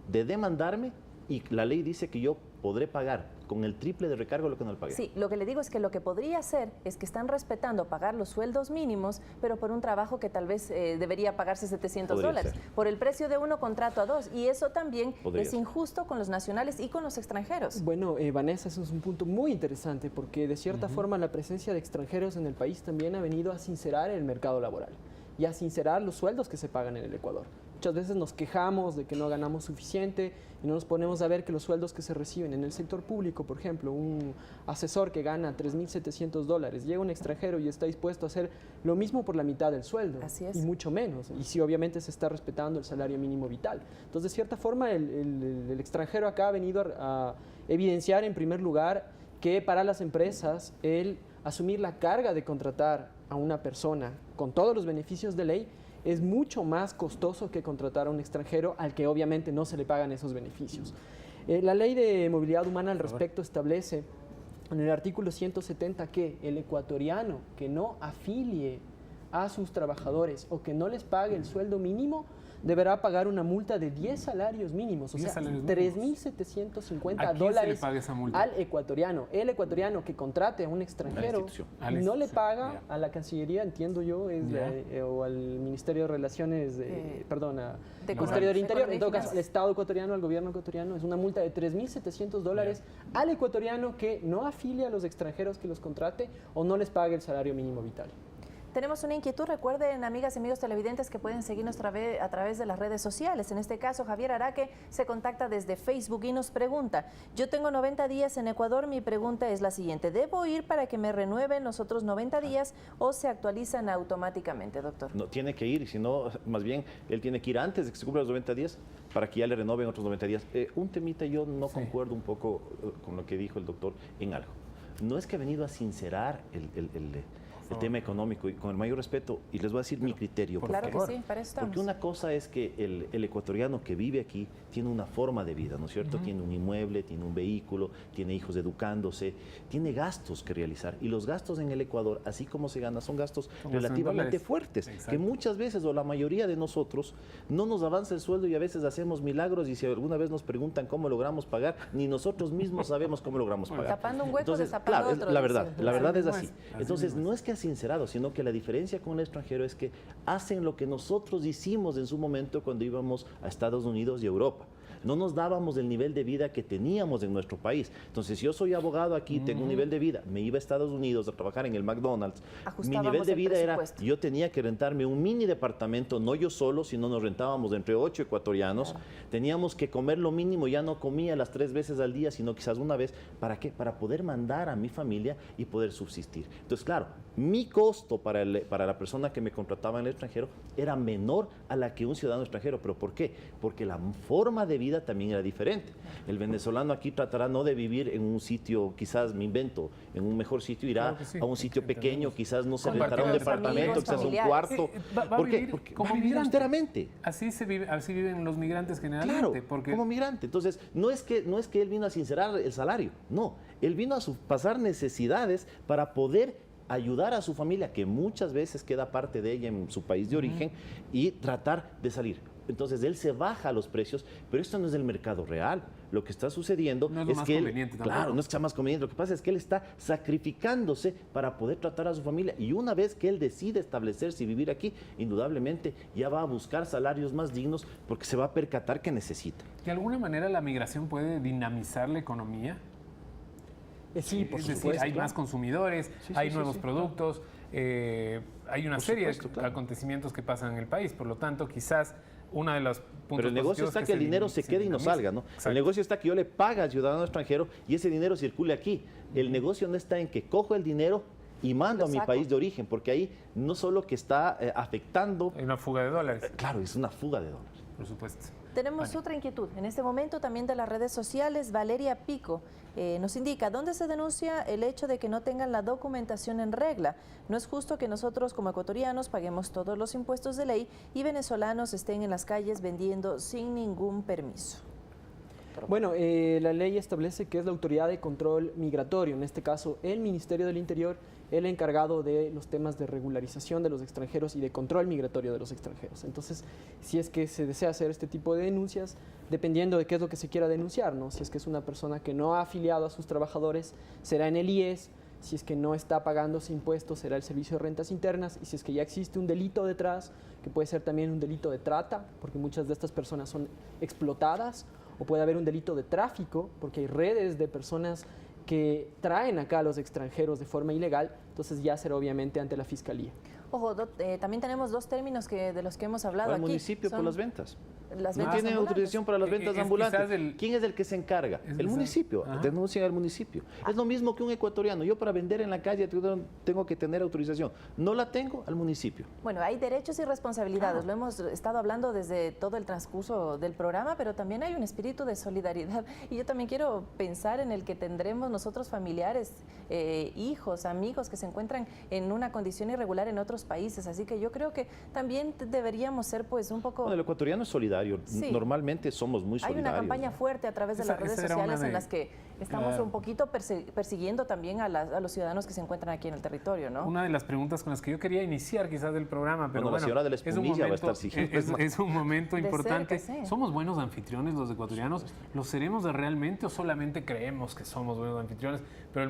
de demandarme y la ley dice que yo podré pagar con el triple de recargo lo que no le pagué. Sí, lo que le digo es que lo que podría hacer es que están respetando pagar los sueldos mínimos, pero por un trabajo que tal vez debería pagarse $700. Por el precio de uno, contrato a dos. Y eso también es injusto con los nacionales y con los extranjeros. Bueno, Vanessa, eso es un punto muy interesante porque de cierta forma la presencia de extranjeros en el país también ha venido a sincerar el mercado laboral y a sincerar los sueldos que se pagan en el Ecuador. Muchas veces nos quejamos de que no ganamos suficiente y no nos ponemos a ver que los sueldos que se reciben en el sector público, por ejemplo, un asesor que gana $3.700, llega un extranjero y está dispuesto a hacer lo mismo por la mitad del sueldo. Así es. Y mucho menos. Y sí, obviamente se está respetando el salario mínimo vital. Entonces, de cierta forma, el extranjero acá ha venido a evidenciar en primer lugar que para las empresas el asumir la carga de contratar a una persona con todos los beneficios de ley es mucho más costoso que contratar a un extranjero al que obviamente no se le pagan esos beneficios. La ley de movilidad humana al respecto establece en el artículo 170 que el ecuatoriano que no afilie a sus trabajadores o que no les pague el sueldo mínimo deberá pagar una multa de 10 salarios mínimos, o sea, $3.750 al ecuatoriano. El ecuatoriano que contrate a un extranjero no le paga a la Cancillería, entiendo yo, o al Ministerio de Relaciones, al Ministerio del Interior, en todo caso, al Estado ecuatoriano, al gobierno ecuatoriano, es una multa de $3.700 al ecuatoriano que no afilie a los extranjeros que los contrate o no les pague el salario mínimo vital. Tenemos una inquietud, recuerden, amigas y amigos televidentes, que pueden seguirnos a través de las redes sociales. En este caso, Javier Araque se contacta desde Facebook y nos pregunta: yo tengo 90 días en Ecuador, mi pregunta es la siguiente: ¿debo ir para que me renueven los otros 90 días o se actualizan automáticamente, doctor? No, tiene que ir, y si no, más bien, él tiene que ir antes de que se cumplan los 90 días para que ya le renueven otros 90 días. Un temita, yo no concuerdo un poco con lo que dijo el doctor en algo. No es que ha venido a sincerar el tema económico, y con el mayor respeto, y les voy a decir mi criterio. Claro que sí, para eso estamos. Porque una cosa es que el ecuatoriano que vive aquí tiene una forma de vida, ¿no es cierto? Tiene un inmueble, tiene un vehículo, tiene hijos educándose, tiene gastos que realizar, y los gastos en el Ecuador, así como se gana, son gastos relativamente fuertes, que muchas veces, o la mayoría de nosotros, no nos avanza el sueldo y a veces hacemos milagros, y si alguna vez nos preguntan cómo logramos pagar, ni nosotros mismos sabemos cómo logramos pagar. Tapando un hueco, entonces, destapando otro. La verdad es así. Entonces, no es que sincerado, sino que la diferencia con el extranjero es que hacen lo que nosotros hicimos en su momento cuando íbamos a Estados Unidos y Europa. No nos dábamos el nivel de vida que teníamos en nuestro país. Entonces, si yo soy abogado aquí, tengo un nivel de vida, me iba a Estados Unidos a trabajar en el McDonald's, mi nivel de vida era, yo tenía que rentarme un mini departamento, no yo solo, sino nos rentábamos entre 8 ecuatorianos, teníamos que comer lo mínimo, ya no comía las 3 veces al día, sino quizás una vez. ¿Para qué? Para poder mandar a mi familia y poder subsistir. Entonces, claro, mi costo para la persona que me contrataba en el extranjero era menor a la que un ciudadano extranjero. ¿Pero por qué? Porque la forma de vida también era diferente. El venezolano aquí tratará no de vivir en un sitio, quizás me invento, en un mejor sitio, irá a un sitio pequeño, quizás no se rentará un departamento, quizás un cuarto. ¿Por qué? Porque va a vivir austeramente. Así viven los migrantes generalmente. Claro, como migrante. Entonces, no es que él vino a sincerar el salario, no. Él vino a pasar necesidades para poder ayudar a su familia, que muchas veces queda parte de ella en su país de origen, y tratar de salir. Entonces él se baja los precios, pero esto no es el mercado real. Lo que está sucediendo es que él, claro, no es que sea más conveniente, lo que pasa es que él está sacrificándose para poder tratar a su familia, y una vez que él decide establecerse y vivir aquí, indudablemente ya va a buscar salarios más dignos porque se va a percatar que necesita. ¿De alguna manera la migración puede dinamizar la economía? Sí, por supuesto. Es decir, hay más consumidores, hay nuevos productos, hay una serie de acontecimientos que pasan en el país, por lo tanto, quizás una de los puntos. Pero el negocio está que el dinero se quede y no salga, ¿no? Exacto. El negocio está que yo le pague al ciudadano extranjero y ese dinero circule aquí. El negocio no está en que cojo el dinero y mando a mi país de origen, porque ahí no solo que está afectando... Hay una fuga de dólares. Claro, es una fuga de dólares. Por supuesto. Tenemos otra inquietud, en este momento también de las redes sociales. Valeria Pico nos indica: ¿dónde se denuncia el hecho de que no tengan la documentación en regla? No es justo que nosotros como ecuatorianos paguemos todos los impuestos de ley y venezolanos estén en las calles vendiendo sin ningún permiso. Bueno, la ley establece que es la autoridad de control migratorio, en este caso el Ministerio del Interior, el encargado de los temas de regularización de los extranjeros y de control migratorio de los extranjeros. Entonces, si es que se desea hacer este tipo de denuncias, dependiendo de qué es lo que se quiera denunciar, ¿no? Si es que es una persona que no ha afiliado a sus trabajadores, será en el IES. Si es que no está pagándose impuestos, será el Servicio de Rentas Internas. Y si es que ya existe un delito detrás, que puede ser también un delito de trata, porque muchas de estas personas son explotadas, o puede haber un delito de tráfico, porque hay redes de personas que traen acá a los extranjeros de forma ilegal, entonces ya será obviamente ante la Fiscalía. Ojo, también tenemos dos términos de los que hemos hablado al aquí. municipio por las ventas. Las no ventas tiene ambulantes. autorización para las ventas ambulantes. ¿Quién es el que se encarga? El municipio. Denuncian al municipio. Es lo mismo que un ecuatoriano. Yo para vender en la calle tengo que tener autorización. No la tengo, al municipio. Bueno, hay derechos y responsabilidades. Lo hemos estado hablando desde todo el transcurso del programa, pero también hay un espíritu de solidaridad. Y yo también quiero pensar en el que tendremos nosotros familiares, hijos, amigos que se encuentran en una condición irregular en otros países. Así que yo creo que también deberíamos ser pues un poco... Bueno, el ecuatoriano es solidario. Sí. Normalmente somos muy solidarios. Hay una campaña fuerte a través de las redes sociales en las que estamos un poquito persiguiendo también a los ciudadanos que se encuentran aquí en el territorio, ¿no? Una de las preguntas con las que yo quería iniciar quizás del programa, pero la señora de la espumilla va a estar siguiendo. Es un momento importante. Sí. ¿Somos buenos anfitriones los ecuatorianos? ¿Lo seremos realmente o solamente creemos que somos buenos anfitriones? Pero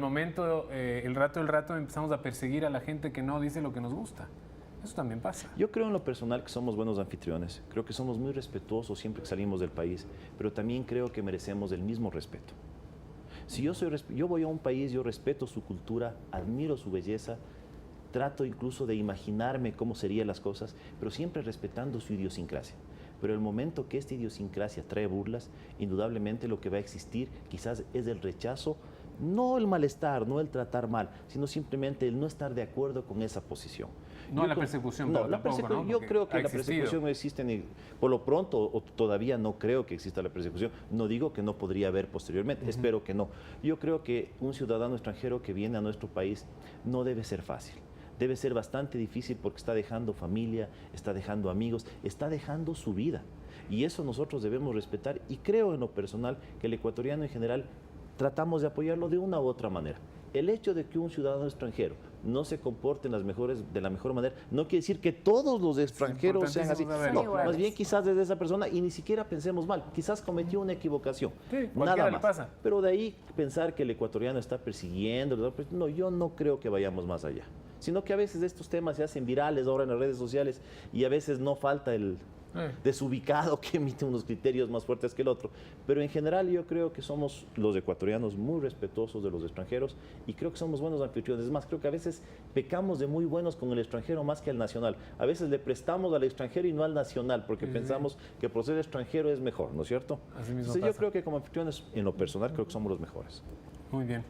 el rato empezamos a perseguir a la gente que no dice lo que nos gusta. Eso también pasa. Yo creo en lo personal que somos buenos anfitriones. Creo que somos muy respetuosos siempre que salimos del país, pero también creo que merecemos el mismo respeto. Si yo voy a un país, yo respeto su cultura, admiro su belleza, trato incluso de imaginarme cómo serían las cosas, pero siempre respetando su idiosincrasia. Pero el momento que esta idiosincrasia trae burlas, indudablemente lo que va a existir quizás es el rechazo, no el malestar, no el tratar mal, sino simplemente el no estar de acuerdo con esa posición. No la persecución. No, ¿no? Yo creo que la persecución no existe ni por lo pronto, o todavía no creo que exista la persecución. No digo que no podría haber posteriormente, espero que no. Yo creo que un ciudadano extranjero que viene a nuestro país no debe ser fácil. Debe ser bastante difícil porque está dejando familia, está dejando amigos, está dejando su vida. Y eso nosotros debemos respetar y creo en lo personal que el ecuatoriano en general tratamos de apoyarlo de una u otra manera. El hecho de que un ciudadano extranjero no se comporte de la mejor manera no quiere decir que todos los extranjeros sean así. No, más bien quizás desde esa persona y ni siquiera pensemos mal. Quizás cometió una equivocación. Sí, nada más. Le pasa. Pero de ahí pensar que el ecuatoriano está persiguiendo, no, yo no creo que vayamos más allá. Sino que a veces estos temas se hacen virales ahora en las redes sociales y a veces no falta el desubicado que emite unos criterios más fuertes que el otro. Pero en general yo creo que somos los ecuatorianos muy respetuosos de los extranjeros y creo que somos buenos anfitriones. Es más, creo que a veces pecamos de muy buenos con el extranjero más que al nacional. A veces le prestamos al extranjero y no al nacional porque pensamos que por ser extranjero es mejor, ¿no es cierto? Así mismo Entonces yo creo que como anfitriones, en lo personal, creo que somos los mejores. Muy bien.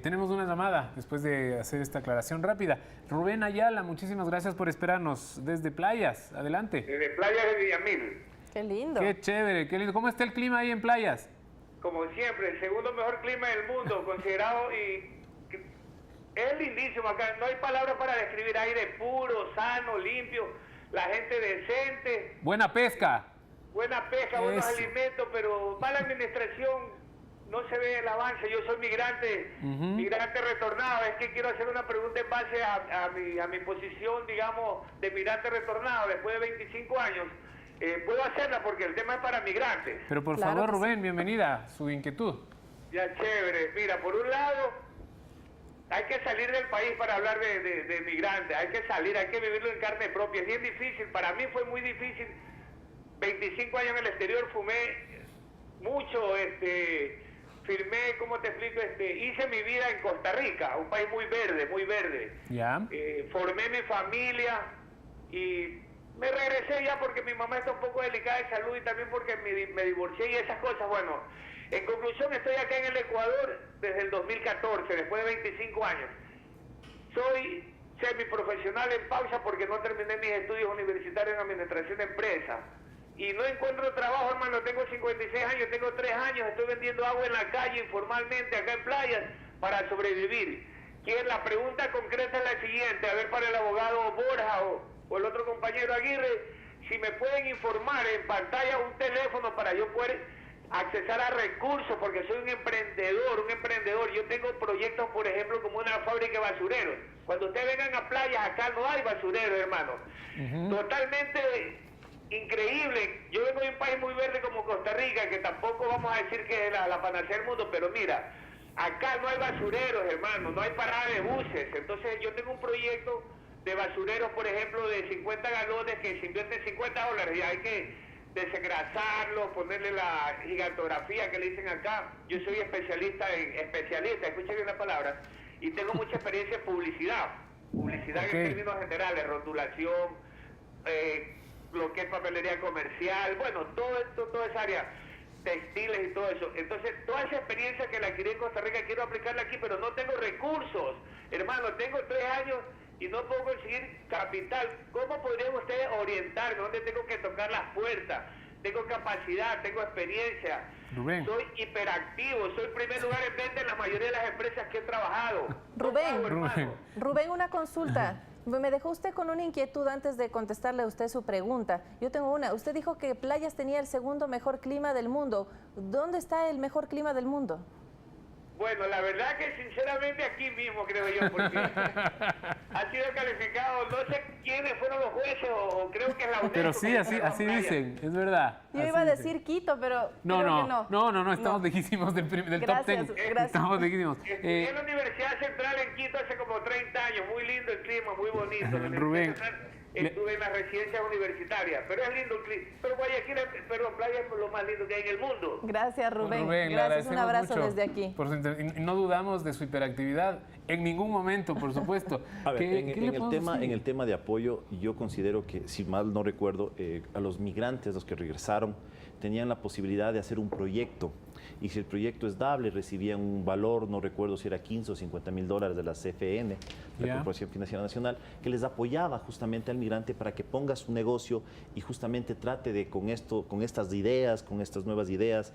Tenemos una llamada después de hacer esta aclaración rápida. Rubén Ayala, muchísimas gracias por esperarnos desde Playas. Adelante. Desde Playas de Villamil. Qué lindo. Qué chévere, qué lindo. ¿Cómo está el clima ahí en Playas? Como siempre, el segundo mejor clima del mundo, considerado y es lindísimo acá. No hay palabras para describir. Aire puro, sano, limpio, la gente decente. Buena pesca. Buena pesca, buenos alimentos, pero mala administración. No se ve el avance. Yo soy migrante retornado. Es que quiero hacer una pregunta en base a mi posición, digamos, de migrante retornado después de 25 años. Puedo hacerla porque el tema es para migrantes. Pero por favor, Rubén, bienvenida. Su inquietud. Ya, chévere. Mira, por un lado, hay que salir del país para hablar de migrantes. Hay que salir, hay que vivirlo en carne propia. Es bien difícil. Para mí fue muy difícil. 25 años en el exterior, fumé mucho, firmé, ¿cómo te explico? Hice mi vida en Costa Rica, un país muy verde, muy verde. Ya. Formé mi familia y me regresé ya porque mi mamá está un poco delicada de salud y también porque me divorcié y esas cosas. Bueno, en conclusión, estoy acá en el Ecuador desde el 2014, después de 25 años. Soy semiprofesional en pausa porque no terminé mis estudios universitarios en administración de empresas. Y no encuentro trabajo, hermano. Tengo 56 años, tengo 3 años, estoy vendiendo agua en la calle informalmente acá en Playas para sobrevivir. La pregunta concreta es la siguiente, a ver, para el abogado Borja o el otro compañero Aguirre, si me pueden informar en pantalla un teléfono para yo poder accesar a recursos, porque soy un emprendedor. Yo tengo proyectos, por ejemplo, como una fábrica de basureros. Cuando ustedes vengan a Playas, acá no hay basureros, hermano. Totalmente increíble. Yo vengo de un país muy verde como Costa Rica, que tampoco vamos a decir que es la panacea del mundo, pero mira, acá no hay basureros, hermano, no hay parada de buses. Entonces yo tengo un proyecto de basureros, por ejemplo, de 50 galones que se invierten $50 y hay que desengrasarlo, ponerle la gigantografía que le dicen acá. Yo soy especialista, escuchen bien la palabra, y tengo mucha experiencia en publicidad en términos generales, rotulación, lo que es papelería comercial, bueno, todo esto, toda esa área, textiles y todo eso. Entonces, toda esa experiencia que la adquirí en Costa Rica, quiero aplicarla aquí, pero no tengo recursos. Hermano, tengo 3 años y no puedo conseguir capital. ¿Cómo podrían ustedes orientarme? ¿Dónde tengo que tocar las puertas? Tengo capacidad, tengo experiencia. Rubén. Soy hiperactivo, soy primer lugar en venta en la mayoría de las empresas que he trabajado. Rubén, una consulta. Me dejó usted con una inquietud antes de contestarle a usted su pregunta. Yo tengo una. Usted dijo que Playas tenía el segundo mejor clima del mundo. ¿Dónde está el mejor clima del mundo? Bueno, la verdad que sinceramente aquí mismo, creo yo, porque ha sido calificado, no sé quiénes fueron los jueces o creo que es la UNESCO. Pero sí, así dicen, es verdad. Yo iba a decir Quito, pero no, estamos lejísimos del top 10. Gracias. Estamos lejísimos. Estudié en la Universidad Central en Quito hace como 30 años, muy lindo el clima, muy bonito. Rubén. Estuve en las residencias universitarias, pero es lindo el clima. Pero Guayaquil, Playa es lo más lindo que hay en el mundo. Gracias, Rubén. Gracias, un abrazo desde aquí. Y no dudamos de su hiperactividad en ningún momento, por supuesto. A ver, en el tema de apoyo, yo considero que, si mal no recuerdo, a los migrantes, los que regresaron, tenían la posibilidad de hacer un proyecto. Y si el proyecto es dable, recibían un valor, no recuerdo si era 15 o 50 mil dólares de la CFN, la Corporación Financiera Nacional, que les apoyaba justamente al migrante para que ponga su negocio y justamente trate de, con estas ideas, con estas nuevas ideas,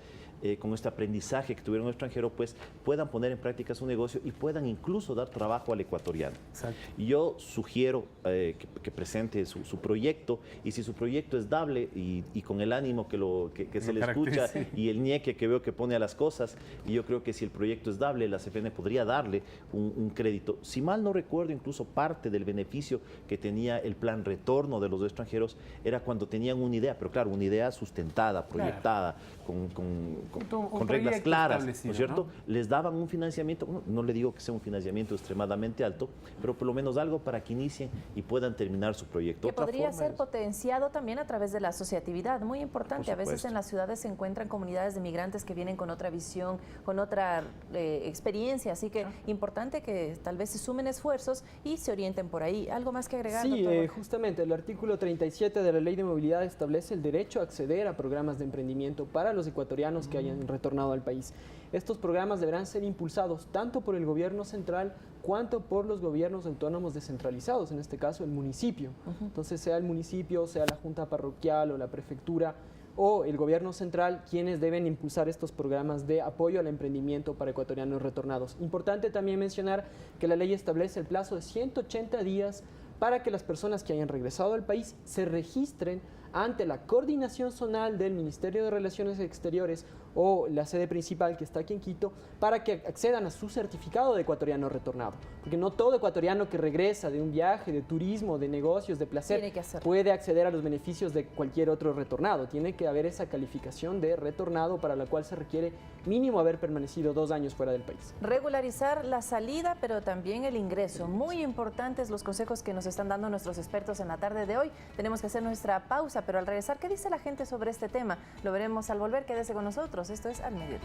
con este aprendizaje que tuvieron en el extranjero, pues puedan poner en práctica su negocio y puedan incluso dar trabajo al ecuatoriano. Exacto. Y yo sugiero que presente su proyecto, y si su proyecto es dable y con el ánimo que se le escucha y el ñeque que veo que pone a las cosas, y yo creo que si el proyecto es dable, la CFN podría darle un crédito. Si mal no recuerdo, incluso parte del beneficio que tenía el plan retorno de los extranjeros era cuando tenían una idea, pero claro, una idea sustentada, proyectada, con reglas claras, ¿no es cierto? ¿No? Les daban un financiamiento, no le digo que sea un financiamiento extremadamente alto, pero por lo menos algo para que inicien y puedan terminar su proyecto. Que podría ser potenciado también a través de la asociatividad, muy importante. A veces en las ciudades se encuentran comunidades de migrantes que vienen con otra visión, con otra experiencia, así que importante que tal vez se sumen esfuerzos y se orienten por ahí. ¿Algo más que agregar, doctor? Justamente el artículo 37 de la Ley de Movilidad establece el derecho a acceder a programas de emprendimiento para los ecuatorianos que hayan retornado al país. Estos programas deberán ser impulsados tanto por el gobierno central cuanto por los gobiernos autónomos descentralizados, en este caso el municipio. Entonces, sea el municipio, sea la junta parroquial o la prefectura o el gobierno central quienes deben impulsar estos programas de apoyo al emprendimiento para ecuatorianos retornados. Importante también mencionar que la ley establece el plazo de 180 días para que las personas que hayan regresado al país se registren ante la coordinación zonal del Ministerio de Relaciones Exteriores o la sede principal que está aquí en Quito, para que accedan a su certificado de ecuatoriano retornado. Porque no todo ecuatoriano que regresa de un viaje, de turismo, de negocios, de placer, puede acceder a los beneficios de cualquier otro retornado. Tiene que haber esa calificación de retornado para la cual se requiere mínimo haber permanecido 2 años fuera del país. Regularizar la salida, pero también el ingreso. Muy importantes los consejos que nos están dando nuestros expertos en la tarde de hoy. Tenemos que hacer nuestra pausa, pero al regresar, ¿qué dice la gente sobre este tema? Lo veremos al volver. Quédese con nosotros. Esto es Al Mediodía.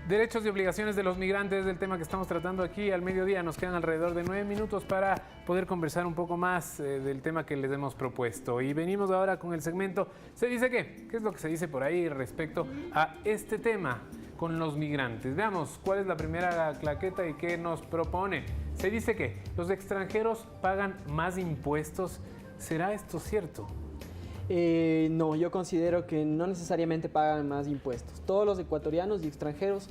Derechos y obligaciones de los migrantes es el tema que estamos tratando aquí al mediodía. Nos quedan alrededor de 9 minutos para poder conversar un poco más del tema que les hemos propuesto. Y venimos ahora con el segmento ¿Se dice qué? ¿Qué es lo que se dice por ahí respecto a este tema con los migrantes? Veamos cuál es la primera claqueta y qué nos propone. Se dice que los extranjeros pagan más impuestos. ¿Será esto cierto? No, yo considero que no necesariamente pagan más impuestos. Todos los ecuatorianos y extranjeros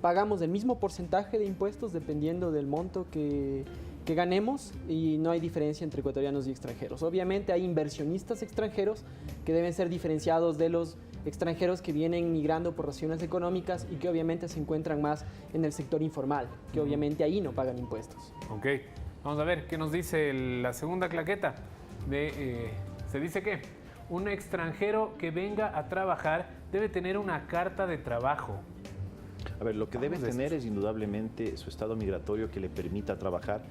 pagamos el mismo porcentaje de impuestos dependiendo del monto que ganemos, y no hay diferencia entre ecuatorianos y extranjeros. Obviamente hay inversionistas extranjeros que deben ser diferenciados de los extranjeros que vienen migrando por razones económicas y que obviamente se encuentran más en el sector informal, que obviamente ahí no pagan impuestos. Ok, vamos a ver qué nos dice la segunda claqueta de ¿se dice qué? Un extranjero que venga a trabajar debe tener una carta de trabajo. A ver, lo que debe tener es indudablemente su estado migratorio que le permita trabajar.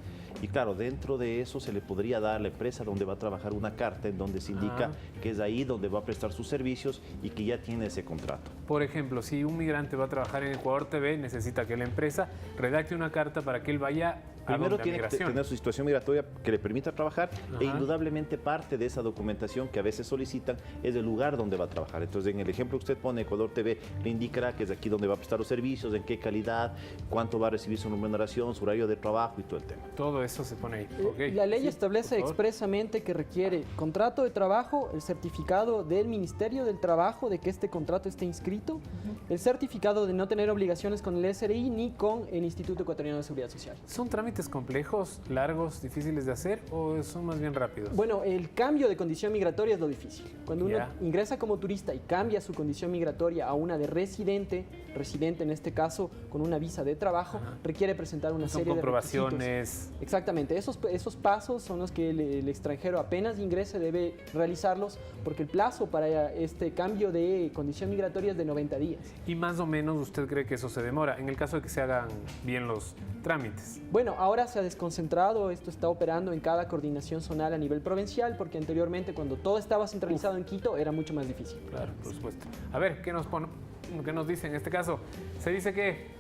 Y claro, dentro de eso se le podría dar a la empresa donde va a trabajar una carta en donde se indica que es ahí donde va a prestar sus servicios y que ya tiene ese contrato. Por ejemplo, si un migrante va a trabajar en Ecuador TV, necesita que la empresa redacte una carta para que él vaya Primero tiene que tener su situación migratoria que le permita trabajar e indudablemente parte de esa documentación que a veces solicitan es el lugar donde va a trabajar. Entonces, en el ejemplo que usted pone, Ecuador TV le indicará que es aquí donde va a prestar los servicios, en qué calidad, cuánto va a recibir su remuneración, su horario de trabajo y todo el tema. Todo eso se pone ahí. La ley establece expresamente que requiere contrato de trabajo, el certificado del Ministerio del Trabajo de que este contrato esté inscrito, el certificado de no tener obligaciones con el SRI ni con el Instituto Ecuatoriano de Seguridad Social. ¿Son trámites complejos, largos, difíciles de hacer o son más bien rápidos? Bueno, el cambio de condición migratoria es lo difícil. Cuando uno ingresa como turista y cambia su condición migratoria a una de residente en este caso con una visa de trabajo, requiere presentar una serie de comprobaciones. Exactamente, esos pasos son los que el extranjero apenas ingrese debe realizarlos porque el plazo para este cambio de condición migratoria es de 90 días. ¿Y más o menos usted cree que eso se demora en el caso de que se hagan bien los trámites? Bueno, ahora se ha desconcentrado, esto está operando en cada coordinación zonal a nivel provincial porque anteriormente cuando todo estaba centralizado en Quito era mucho más difícil. Claro, por supuesto. A ver, ¿qué nos dice en este caso? Se dice que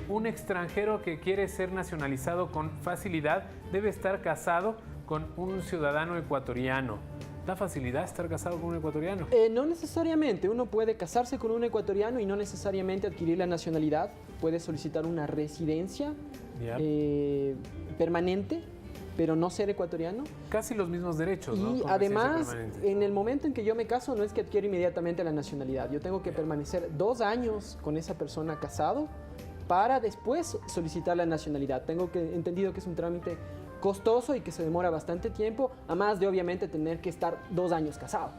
un extranjero que quiere ser nacionalizado con facilidad debe estar casado con un ciudadano ecuatoriano. ¿Da facilidad estar casado con un ecuatoriano? No necesariamente. Uno puede casarse con un ecuatoriano y no necesariamente adquirir la nacionalidad. Puede solicitar una residencia permanente, pero no ser ecuatoriano. Casi los mismos derechos, ¿no? Y además, en el momento en que yo me caso, no es que adquiero inmediatamente la nacionalidad. Yo tengo que permanecer 2 años con esa persona casado para después solicitar la nacionalidad. Tengo entendido que es un trámite costoso y que se demora bastante tiempo, además de obviamente tener que estar 2 años casado.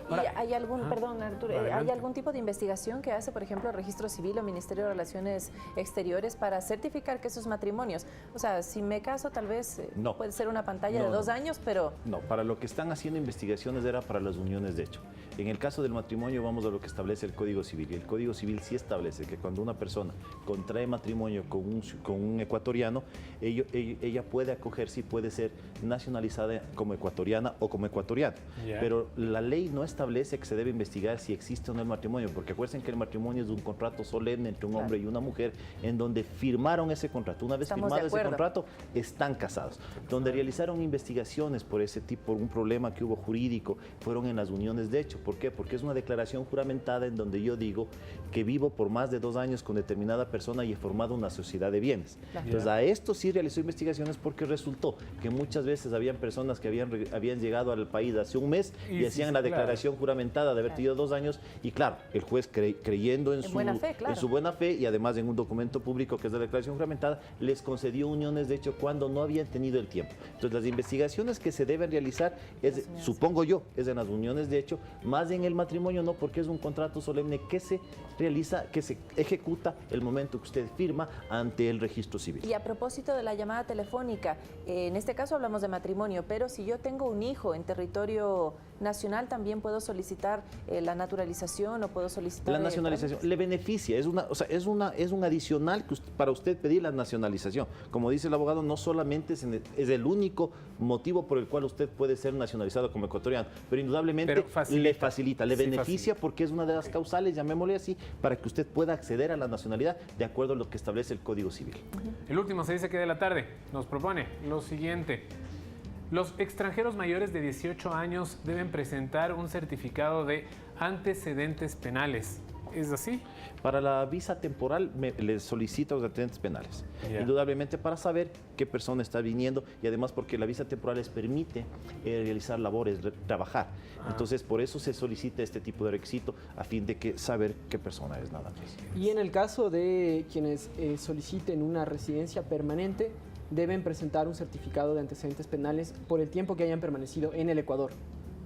Ahora, ¿y hay algún, perdón Arturo, hay algún tipo de investigación que hace, por ejemplo, el Registro Civil o Ministerio de Relaciones Exteriores para certificar que esos matrimonios, o sea, si me caso tal vez puede ser una pantalla de 2 años, pero... No, para lo que están haciendo investigaciones era para las uniones de hecho. En el caso del matrimonio vamos a lo que establece el Código Civil. Y el Código Civil sí establece que cuando una persona contrae matrimonio con un ecuatoriano, ella puede acogerse y puede ser nacionalizada como ecuatoriana o como ecuatoriano. Pero la ley no establece que se debe investigar si existe o no el matrimonio, porque acuérdense que el matrimonio es un contrato solemne entre un hombre y una mujer en donde firmaron ese contrato. Una vez firmado ese contrato, están casados. Donde realizaron investigaciones por ese tipo, por un problema que hubo jurídico, fueron en las uniones de hecho. ¿Por qué? Porque es una declaración juramentada en donde yo digo que vivo por más de 2 años con determinada persona y he formado una sociedad de bienes. Entonces a esto sí realizó investigaciones porque resultó que muchas veces habían personas que habían llegado al país hace un mes y hacían la declaración juramentada de haber tenido 2 años y claro, el juez creyendo en su buena fe y además en un documento público que es la declaración juramentada, les concedió uniones de hecho cuando no habían tenido el tiempo. Entonces las investigaciones que se deben realizar, supongo yo, es en las uniones de hecho, más en el matrimonio no, porque es un contrato solemne que se realiza, que se ejecuta el momento que usted firma ante el registro civil. Y a propósito de la llamada telefónica, en este caso hablamos de matrimonio, pero si yo tengo un hijo en territorio nacional, ¿también puedo solicitar la naturalización o puedo solicitar... La nacionalización le beneficia, es un adicional que para usted pedir la nacionalización. Como dice el abogado, no solamente es el único motivo por el cual usted puede ser nacionalizado como ecuatoriano, pero indudablemente le facilita, le beneficia porque es una de las causales, llamémosle así, para que usted pueda acceder a la nacionalidad de acuerdo a lo que establece el Código Civil. El último se dice que de la tarde nos propone lo siguiente. Los extranjeros mayores de 18 años deben presentar un certificado de antecedentes penales. ¿Es así? Para la visa temporal les solicita los antecedentes penales. Indudablemente para saber qué persona está viniendo y además porque la visa temporal les permite realizar labores, trabajar. Entonces por eso se solicita este tipo de requisito a fin de saber qué persona es nada más. Y en el caso de quienes soliciten una residencia permanente, deben presentar un certificado de antecedentes penales por el tiempo que hayan permanecido en el Ecuador.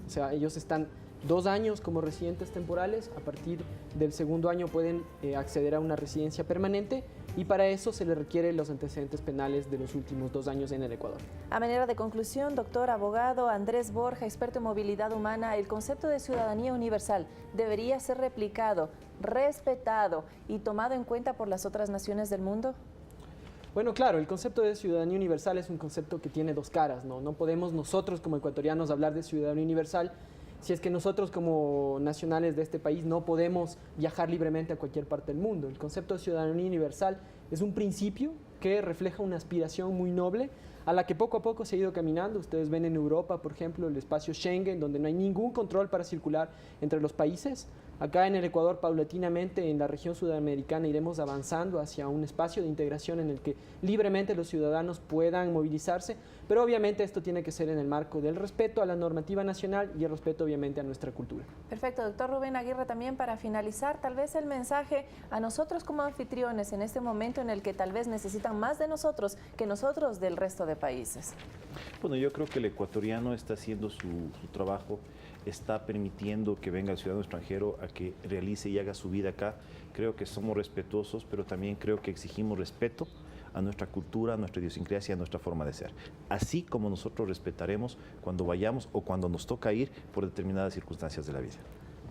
O sea, ellos están 2 años como residentes temporales, a partir del 2.º año pueden acceder a una residencia permanente y para eso se le requieren los antecedentes penales de los últimos 2 años en el Ecuador. A manera de conclusión, doctor abogado Andrés Borja, experto en movilidad humana, el concepto de ciudadanía universal debería ser replicado, respetado y tomado en cuenta por las otras naciones del mundo. Bueno, claro, el concepto de ciudadanía universal es un concepto que tiene 2 caras, ¿no? No podemos nosotros como ecuatorianos hablar de ciudadanía universal si es que nosotros como nacionales de este país no podemos viajar libremente a cualquier parte del mundo. El concepto de ciudadanía universal es un principio que refleja una aspiración muy noble a la que poco a poco se ha ido caminando. Ustedes ven en Europa, por ejemplo, el espacio Schengen, donde no hay ningún control para circular entre los países. Acá en el Ecuador, paulatinamente, en la región sudamericana, iremos avanzando hacia un espacio de integración en el que libremente los ciudadanos puedan movilizarse, pero obviamente esto tiene que ser en el marco del respeto a la normativa nacional y el respeto obviamente a nuestra cultura. Perfecto, doctor Rubén Aguirre, también para finalizar, tal vez el mensaje a nosotros como anfitriones en este momento en el que tal vez necesitan más de nosotros que nosotros del resto de países. Bueno, yo creo que el ecuatoriano está haciendo su trabajo, está permitiendo que venga el ciudadano extranjero a que realice y haga su vida acá. Creo que somos respetuosos, pero también creo que exigimos respeto a nuestra cultura, a nuestra idiosincrasia, a nuestra forma de ser. Así como nosotros respetaremos cuando vayamos o cuando nos toca ir por determinadas circunstancias de la vida.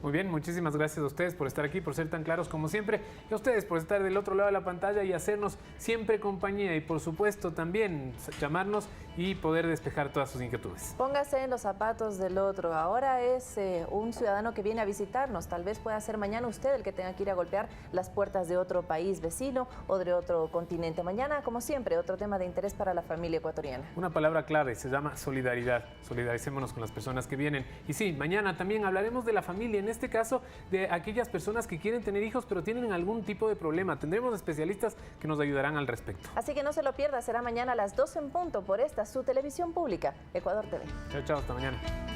Muy bien, muchísimas gracias a ustedes por estar aquí, por ser tan claros como siempre, y a ustedes por estar del otro lado de la pantalla y hacernos siempre compañía y por supuesto también llamarnos y poder despejar todas sus inquietudes. Póngase en los zapatos del otro. Ahora es un ciudadano que viene a visitarnos. Tal vez pueda ser mañana usted el que tenga que ir a golpear las puertas de otro país vecino o de otro continente. Mañana, como siempre, otro tema de interés para la familia ecuatoriana. Una palabra clave se llama solidaridad. Solidaricémonos con las personas que vienen. Y sí, mañana también hablaremos de la familia, en este caso de aquellas personas que quieren tener hijos pero tienen algún tipo de problema. Tendremos especialistas que nos ayudarán al respecto. Así que no se lo pierda, será mañana a las 12 en punto por esta su televisión pública, Ecuador TV. Chao, chao, hasta mañana.